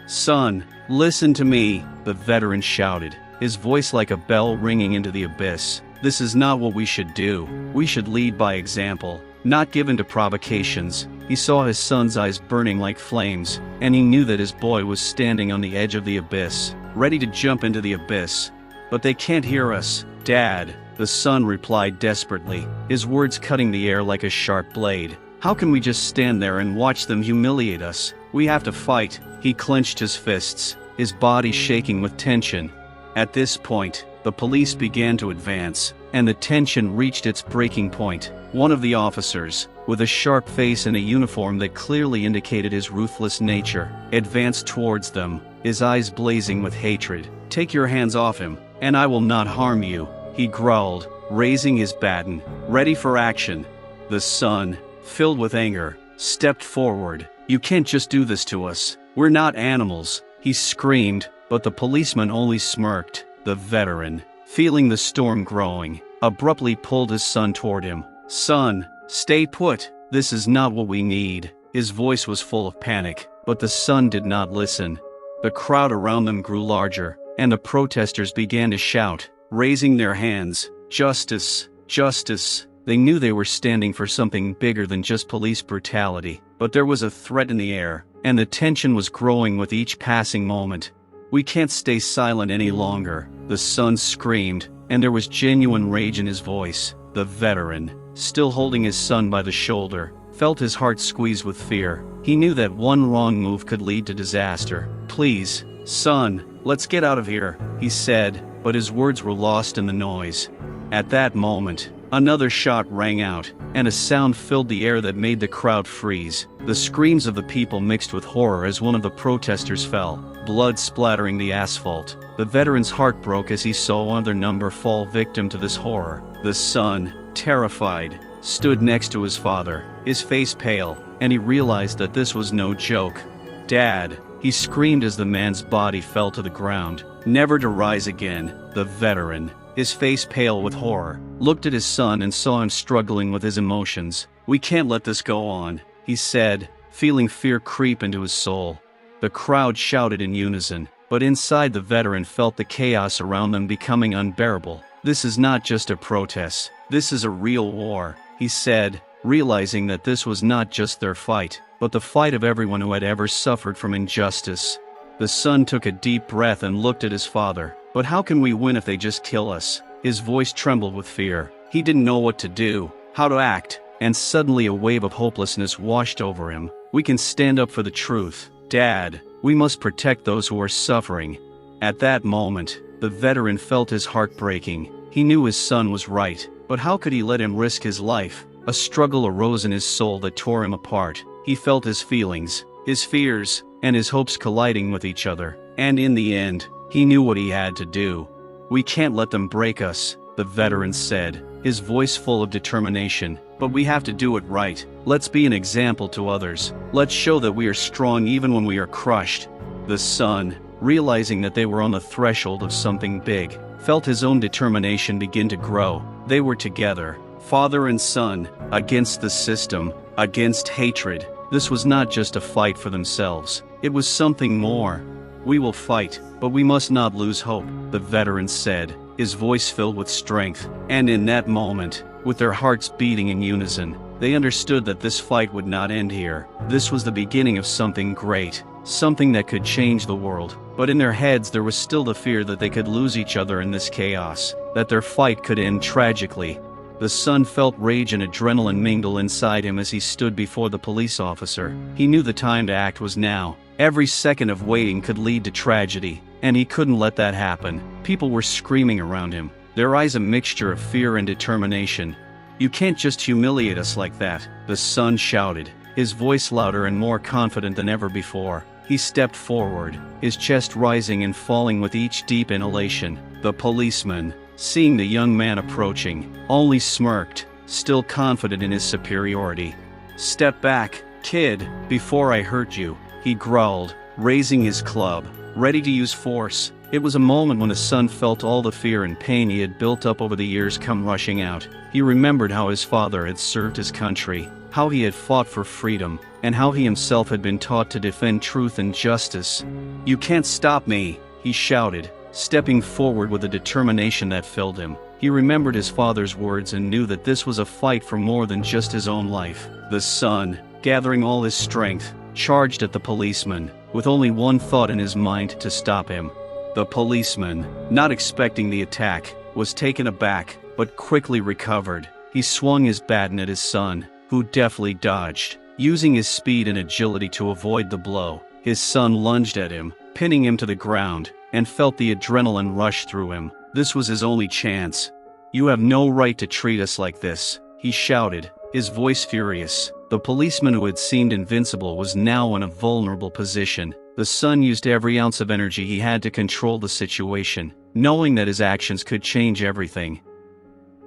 "Son, listen to me," the veteran shouted, his voice like a bell ringing into the abyss. "This is not what we should do. We should lead by example, not given to provocations." He saw his son's eyes burning like flames, and he knew that his boy was standing on the edge of the abyss, ready to jump into the abyss. "But they can't hear us, Dad," the son replied desperately, his words cutting the air like a sharp blade. "How can we just stand there and watch them humiliate us? We have to fight." He clenched his fists, his body shaking with tension. At this point, the police began to advance, and the tension reached its breaking point. One of the officers, with a sharp face and a uniform that clearly indicated his ruthless nature, advanced towards them, his eyes blazing with hatred. "Take your hands off him, and I will not harm you," he growled, raising his baton, ready for action. The son, filled with anger, stepped forward. "You can't just do this to us. We're not animals," he screamed, but the policeman only smirked. The veteran, feeling the storm growing, abruptly pulled his son toward him. "Son, stay put. This is not what we need." His voice was full of panic, but the son did not listen. The crowd around them grew larger, and the protesters began to shout, raising their hands, "Justice! Justice!" They knew they were standing for something bigger than just police brutality, but there was a threat in the air, and the tension was growing with each passing moment. "We can't stay silent any longer," the son screamed, and there was genuine rage in his voice. The veteran, still holding his son by the shoulder, felt his heart squeeze with fear. He knew that one wrong move could lead to disaster. "Please, son, let's get out of here," he said, but his words were lost in the noise. At that moment, another shot rang out, and a sound filled the air that made the crowd freeze. The screams of the people mixed with horror as one of the protesters fell, blood splattering the asphalt. The veteran's heart broke as he saw another number fall victim to this horror. The son, terrified, stood next to his father, his face pale, and he realized that this was no joke. "Dad," he screamed as the man's body fell to the ground, never to rise again. The veteran, his face pale with horror, looked at his son and saw him struggling with his emotions. "We can't let this go on," he said, feeling fear creep into his soul. The crowd shouted in unison, but inside the veteran felt the chaos around them becoming unbearable. "This is not just a protest, this is a real war," he said, realizing that this was not just their fight, but the fight of everyone who had ever suffered from injustice. The son took a deep breath and looked at his father. "But how can we win if they just kill us?" His voice trembled with fear. He didn't know what to do, how to act, and suddenly a wave of hopelessness washed over him. "We can stand up for the truth, Dad. We must protect those who are suffering." At that moment, the veteran felt his heart breaking. He knew his son was right, but how could he let him risk his life? A struggle arose in his soul that tore him apart. He felt his feelings, his fears, and his hopes colliding with each other, and in the end, he knew what he had to do. "We can't let them break us," the veteran said, his voice full of determination. "But we have to do it right. Let's be an example to others. Let's show that we are strong even when we are crushed." The son, realizing that they were on the threshold of something big, felt his own determination begin to grow. They were together, father and son, against the system, against hatred. This was not just a fight for themselves, it was something more. "We will fight, but we must not lose hope," the veteran said, his voice filled with strength. And in that moment, with their hearts beating in unison, they understood that this fight would not end here. This was the beginning of something great, something that could change the world. But in their heads there was still the fear that they could lose each other in this chaos, that their fight could end tragically. The son felt rage and adrenaline mingle inside him as he stood before the police officer. He knew the time to act was now. Every second of waiting could lead to tragedy, and he couldn't let that happen. People were screaming around him, their eyes a mixture of fear and determination. "You can't just humiliate us like that," the son shouted, his voice louder and more confident than ever before. He stepped forward, his chest rising and falling with each deep inhalation. The policeman, seeing the young man approaching, only smirked, still confident in his superiority. "Step back, kid, before I hurt you," he growled, raising his club, ready to use force. It was a moment when his son felt all the fear and pain he had built up over the years come rushing out. He remembered how his father had served his country, how he had fought for freedom, and how he himself had been taught to defend truth and justice. "You can't stop me," he shouted, stepping forward with a determination that filled him. He remembered his father's words and knew that this was a fight for more than just his own life. The son, gathering all his strength, charged at the policeman, with only one thought in his mind: to stop him. The policeman, not expecting the attack, was taken aback, but quickly recovered. He swung his baton at his son, who deftly dodged, using his speed and agility to avoid the blow. His son lunged at him, pinning him to the ground, and felt the adrenaline rush through him. This was his only chance. "You have no right to treat us like this," he shouted, his voice furious. The policeman who had seemed invincible was now in a vulnerable position. The son used every ounce of energy he had to control the situation, knowing that his actions could change everything.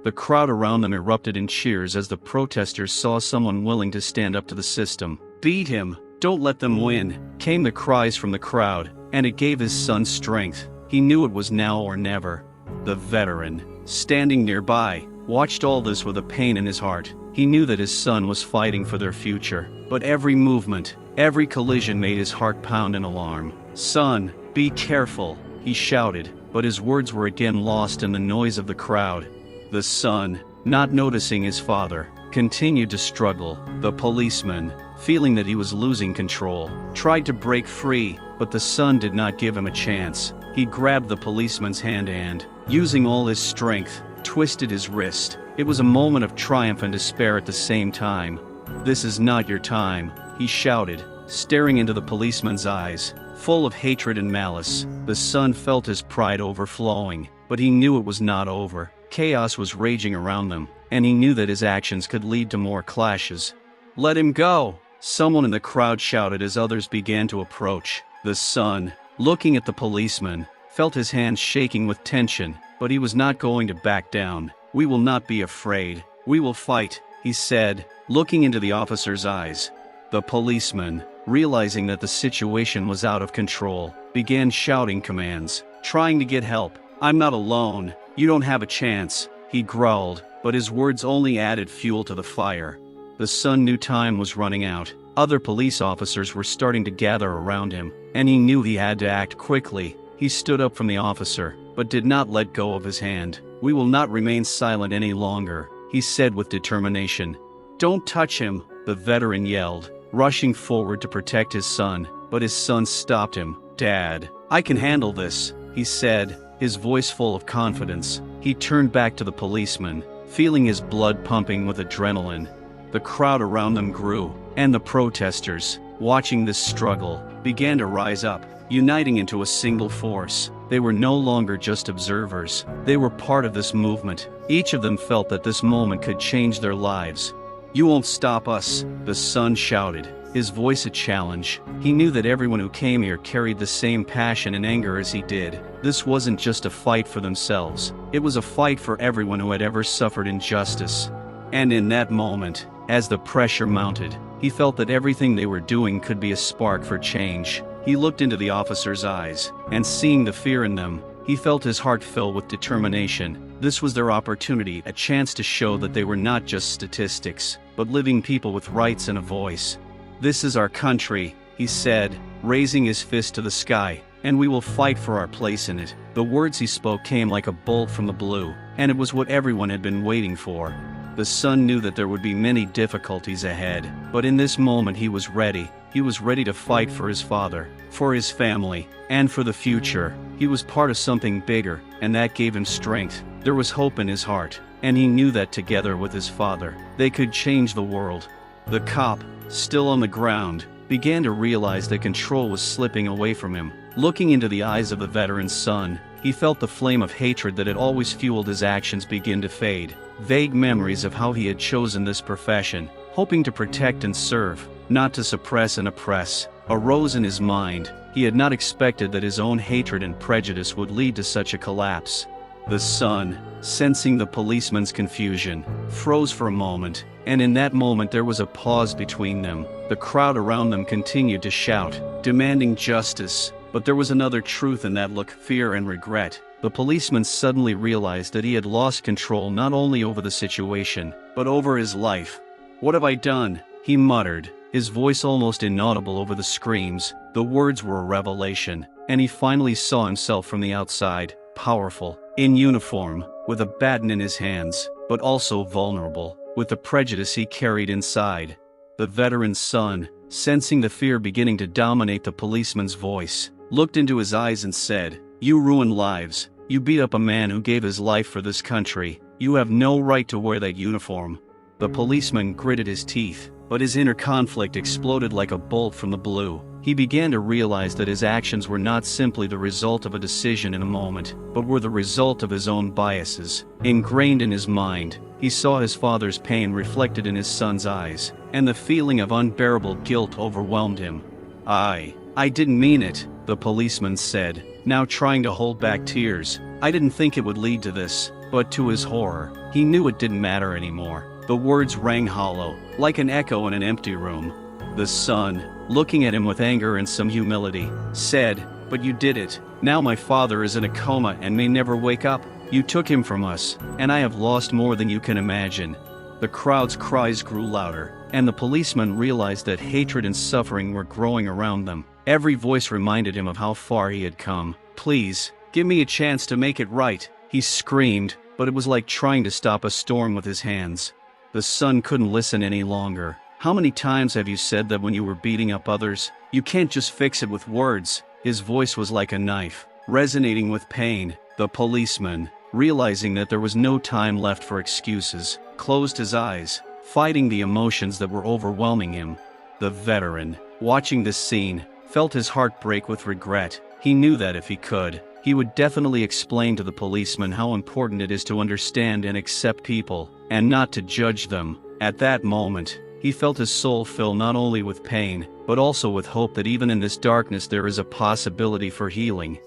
The crowd around them erupted in cheers as the protesters saw someone willing to stand up to the system. "Beat him! Don't let them win!" came the cries from the crowd, and it gave his son strength. He knew it was now or never. The veteran, standing nearby, watched all this with a pain in his heart. He knew that his son was fighting for their future, but every movement, every collision made his heart pound in alarm. "Son, be careful," he shouted, but his words were again lost in the noise of the crowd. The son, not noticing his father, continued to struggle. The policeman, feeling that he was losing control, tried to break free, but the son did not give him a chance. He grabbed the policeman's hand and, using all his strength, twisted his wrist. It was a moment of triumph and despair at the same time. "This is not your time," he shouted, staring into the policeman's eyes, full of hatred and malice. The son felt his pride overflowing, but he knew it was not over. Chaos was raging around them, and he knew that his actions could lead to more clashes. "Let him go!" someone in the crowd shouted as others began to approach. The son, looking at the policeman, felt his hands shaking with tension, but he was not going to back down. "We will not be afraid. We will fight," he said, looking into the officer's eyes. The policeman, realizing that the situation was out of control, began shouting commands, trying to get help. "I'm not alone. You don't have a chance," he growled, but his words only added fuel to the fire. The son knew time was running out. Other police officers were starting to gather around him, and he knew he had to act quickly. He stood up from the officer, but did not let go of his hand. "We will not remain silent any longer," he said with determination. "Don't touch him," the veteran yelled, rushing forward to protect his son, but his son stopped him. "Dad, I can handle this," he said, his voice full of confidence. He turned back to the policeman, feeling his blood pumping with adrenaline. The crowd around them grew, and the protesters, watching this struggle, began to rise up, uniting into a single force. They were no longer just observers. They were part of this movement. Each of them felt that this moment could change their lives. "You won't stop us," the son shouted, his voice a challenge. He knew that everyone who came here carried the same passion and anger as he did. This wasn't just a fight for themselves. It was a fight for everyone who had ever suffered injustice. And in that moment, as the pressure mounted, he felt that everything they were doing could be a spark for change. He looked into the officer's eyes, and seeing the fear in them, he felt his heart fill with determination. This was their opportunity, a chance to show that they were not just statistics, but living people with rights and a voice. "This is our country," he said, raising his fist to the sky, "and we will fight for our place in it." The words he spoke came like a bolt from the blue, and it was what everyone had been waiting for. The son knew that there would be many difficulties ahead, but in this moment he was ready. He was ready to fight for his father, for his family, and for the future. He was part of something bigger, and that gave him strength. There was hope in his heart, and he knew that together with his father, they could change the world. The cop, still on the ground, began to realize that control was slipping away from him. Looking into the eyes of the veteran's son, he felt the flame of hatred that had always fueled his actions begin to fade. Vague memories of how he had chosen this profession, hoping to protect and serve, not to suppress and oppress. arose in his mind. He had not expected that his own hatred and prejudice would lead to such a collapse. The son, sensing the policeman's confusion, froze for a moment, and in that moment there was a pause between them. The crowd around them continued to shout, demanding justice, but there was another truth in that look: fear and regret. The policeman suddenly realized that he had lost control not only over the situation, but over his life. "What have I done?" he muttered, his voice almost inaudible over the screams. The words were a revelation, and he finally saw himself from the outside, powerful, in uniform, with a baton in his hands, but also vulnerable, with the prejudice he carried inside. The veteran's son, sensing the fear beginning to dominate the policeman's voice, looked into his eyes and said, "You ruined lives. You beat up a man who gave his life for this country. You have no right to wear that uniform." The policeman gritted his teeth, but his inner conflict exploded like a bolt from the blue. He began to realize that his actions were not simply the result of a decision in a moment, but were the result of his own biases. Ingrained in his mind, he saw his father's pain reflected in his son's eyes, and the feeling of unbearable guilt overwhelmed him. I didn't mean it," the policeman said, now trying to hold back tears. "I didn't think it would lead to this." But to his horror, he knew it didn't matter anymore. The words rang hollow, like an echo in an empty room. The son, looking at him with anger and some humility, said, "But you did it. Now my father is in a coma and may never wake up. You took him from us, and I have lost more than you can imagine." The crowd's cries grew louder, and the policeman realized that hatred and suffering were growing around them. Every voice reminded him of how far he had come. "Please, give me a chance to make it right," he screamed, but it was like trying to stop a storm with his hands. The son couldn't listen any longer. "How many times have you said that when you were beating up others? You can't just fix it with words." His voice was like a knife, resonating with pain. The policeman, realizing that there was no time left for excuses, closed his eyes, fighting the emotions that were overwhelming him. The veteran, watching this scene, felt his heart break with regret. He knew that if he could, he would definitely explain to the policeman how important it is to understand and accept people, and not to judge them. At that moment, he felt his soul fill not only with pain, but also with hope that even in this darkness there is a possibility for healing.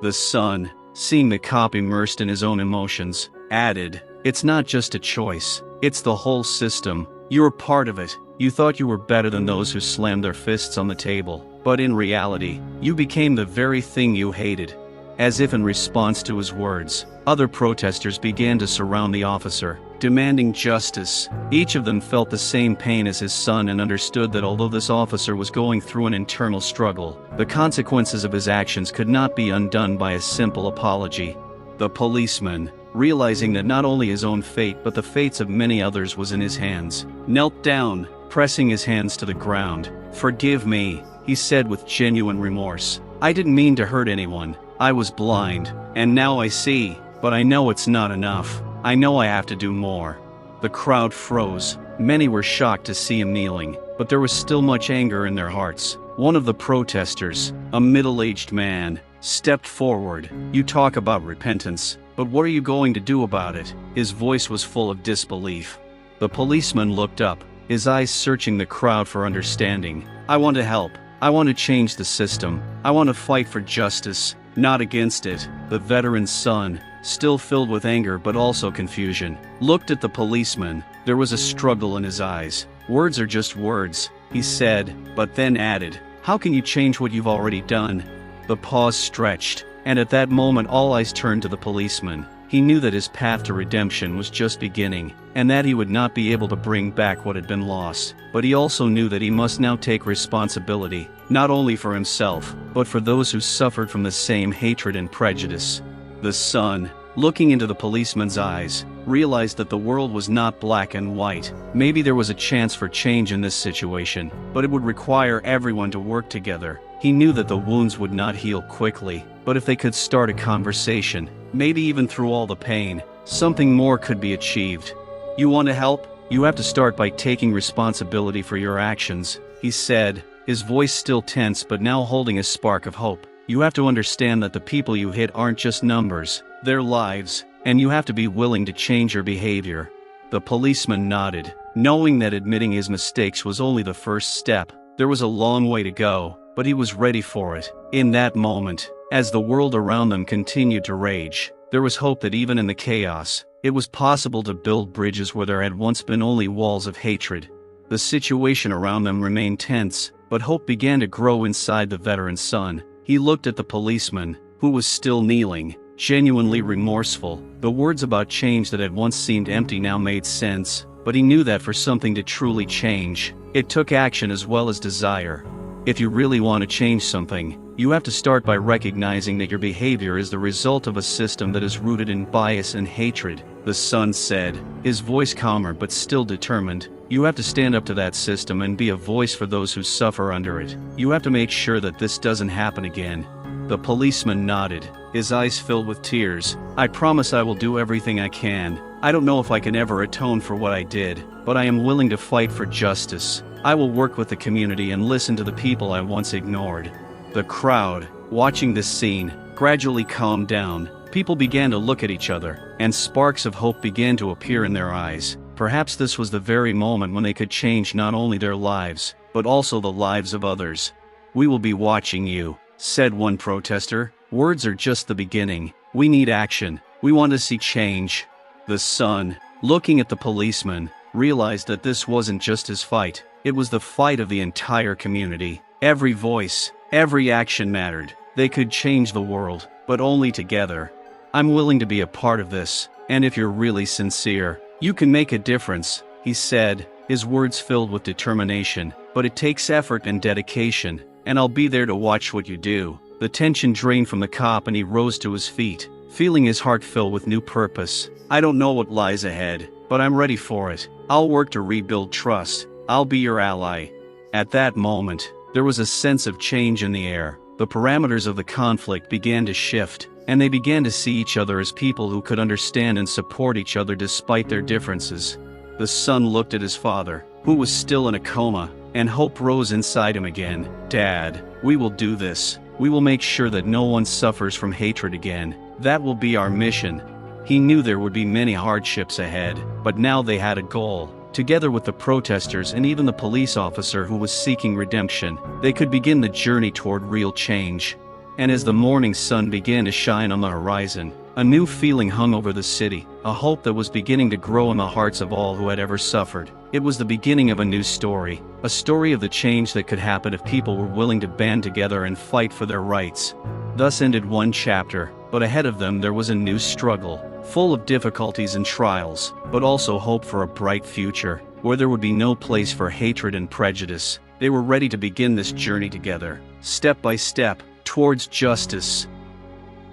The son, seeing the cop immersed in his own emotions, added, "It's not just a choice, it's the whole system. You're part of it. You thought you were better than those who slammed their fists on the table, but in reality, you became the very thing you hated." As if in response to his words, other protesters began to surround the officer, demanding justice. Each of them felt the same pain as his son and understood that although this officer was going through an internal struggle, the consequences of his actions could not be undone by a simple apology. The policeman, realizing that not only his own fate but the fates of many others was in his hands, knelt down, pressing his hands to the ground. "Forgive me," he said with genuine remorse. "I didn't mean to hurt anyone. I was blind, and now I see, but I know it's not enough. I know I have to do more." The crowd froze. Many were shocked to see him kneeling, but there was still much anger in their hearts. One of the protesters, a middle-aged man, stepped forward. "You talk about repentance, but what are you going to do about it?" His voice was full of disbelief. The policeman looked up, his eyes searching the crowd for understanding. "I want to help. I want to change the system. I want to fight for justice, not against it." The veteran's son, still filled with anger but also confusion, looked at the policeman. There was a struggle in his eyes. "Words are just words," he said, but then added, "How can you change what you've already done?" The pause stretched, and at that moment all eyes turned to the policeman. He knew that his path to redemption was just beginning, and that he would not be able to bring back what had been lost. But he also knew that he must now take responsibility, not only for himself, but for those who suffered from the same hatred and prejudice. The son, looking into the policeman's eyes, realized that the world was not black and white. Maybe there was a chance for change in this situation, but it would require everyone to work together. He knew that the wounds would not heal quickly, but if they could start a conversation, maybe even through all the pain, something more could be achieved. "You want to help? You have to start by taking responsibility for your actions," he said, his voice still tense but now holding a spark of hope. "You have to understand that the people you hit aren't just numbers, they're lives, and you have to be willing to change your behavior." The policeman nodded, knowing that admitting his mistakes was only the first step. There was a long way to go, but he was ready for it. In that moment, as the world around them continued to rage, there was hope that even in the chaos, it was possible to build bridges where there had once been only walls of hatred. The situation around them remained tense, but hope began to grow inside the veteran's son. He looked at the policeman, who was still kneeling, genuinely remorseful. The words about change that had once seemed empty now made sense, but he knew that for something to truly change, it took action as well as desire. If you really want to change something, you have to start by recognizing that your behavior is the result of a system that is rooted in bias and hatred, the son said, his voice calmer but still determined. You have to stand up to that system and be a voice for those who suffer under it. You have to make sure that this doesn't happen again. The policeman nodded, his eyes filled with tears. I promise I will do everything I can. I don't know if I can ever atone for what I did, but I am willing to fight for justice. I will work with the community and listen to the people I once ignored. The crowd, watching this scene, gradually calmed down. People began to look at each other, and sparks of hope began to appear in their eyes. Perhaps this was the very moment when they could change not only their lives, but also the lives of others. We will be watching you, said one protester. Words are just the beginning. We need action. We want to see change. The son, looking at the policeman, realized that this wasn't just his fight. It was the fight of the entire community. Every voice, every action mattered. They could change the world, but only together. I'm willing to be a part of this, and if you're really sincere, you can make a difference, he said, his words filled with determination. But it takes effort and dedication, and I'll be there to watch what you do. The tension drained from the cop and he rose to his feet, feeling his heart fill with new purpose. I don't know what lies ahead, but I'm ready for it. I'll work to rebuild trust. I'll be your ally. At that moment, there was a sense of change in the air. The parameters of the conflict began to shift, and they began to see each other as people who could understand and support each other despite their differences. The son looked at his father, who was still in a coma, and hope rose inside him again. Dad, we will do this. We will make sure that no one suffers from hatred again. That will be our mission. He knew there would be many hardships ahead, but now they had a goal. Together with the protesters and even the police officer who was seeking redemption, they could begin the journey toward real change. And as the morning sun began to shine on the horizon, a new feeling hung over the city, a hope that was beginning to grow in the hearts of all who had ever suffered. It was the beginning of a new story, a story of the change that could happen if people were willing to band together and fight for their rights. Thus ended one chapter, but ahead of them there was a new struggle, full of difficulties and trials, but also hope for a bright future, where there would be no place for hatred and prejudice. They were ready to begin this journey together, step by step, towards justice.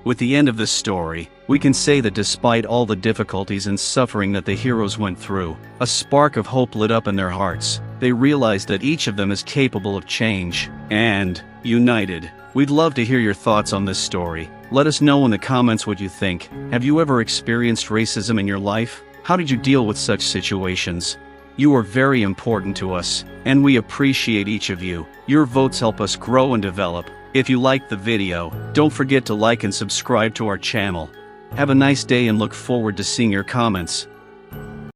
With the end of this story, we can say that despite all the difficulties and suffering that the heroes went through, a spark of hope lit up in their hearts. They realized that each of them is capable of change, and, united. We'd love to hear your thoughts on this story. Let us know in the comments what you think. Have you ever experienced racism in your life? How did you deal with such situations? You are very important to us, and we appreciate each of you. Your votes help us grow and develop. If you liked the video, don't forget to like and subscribe to our channel. Have a nice day and look forward to seeing your comments.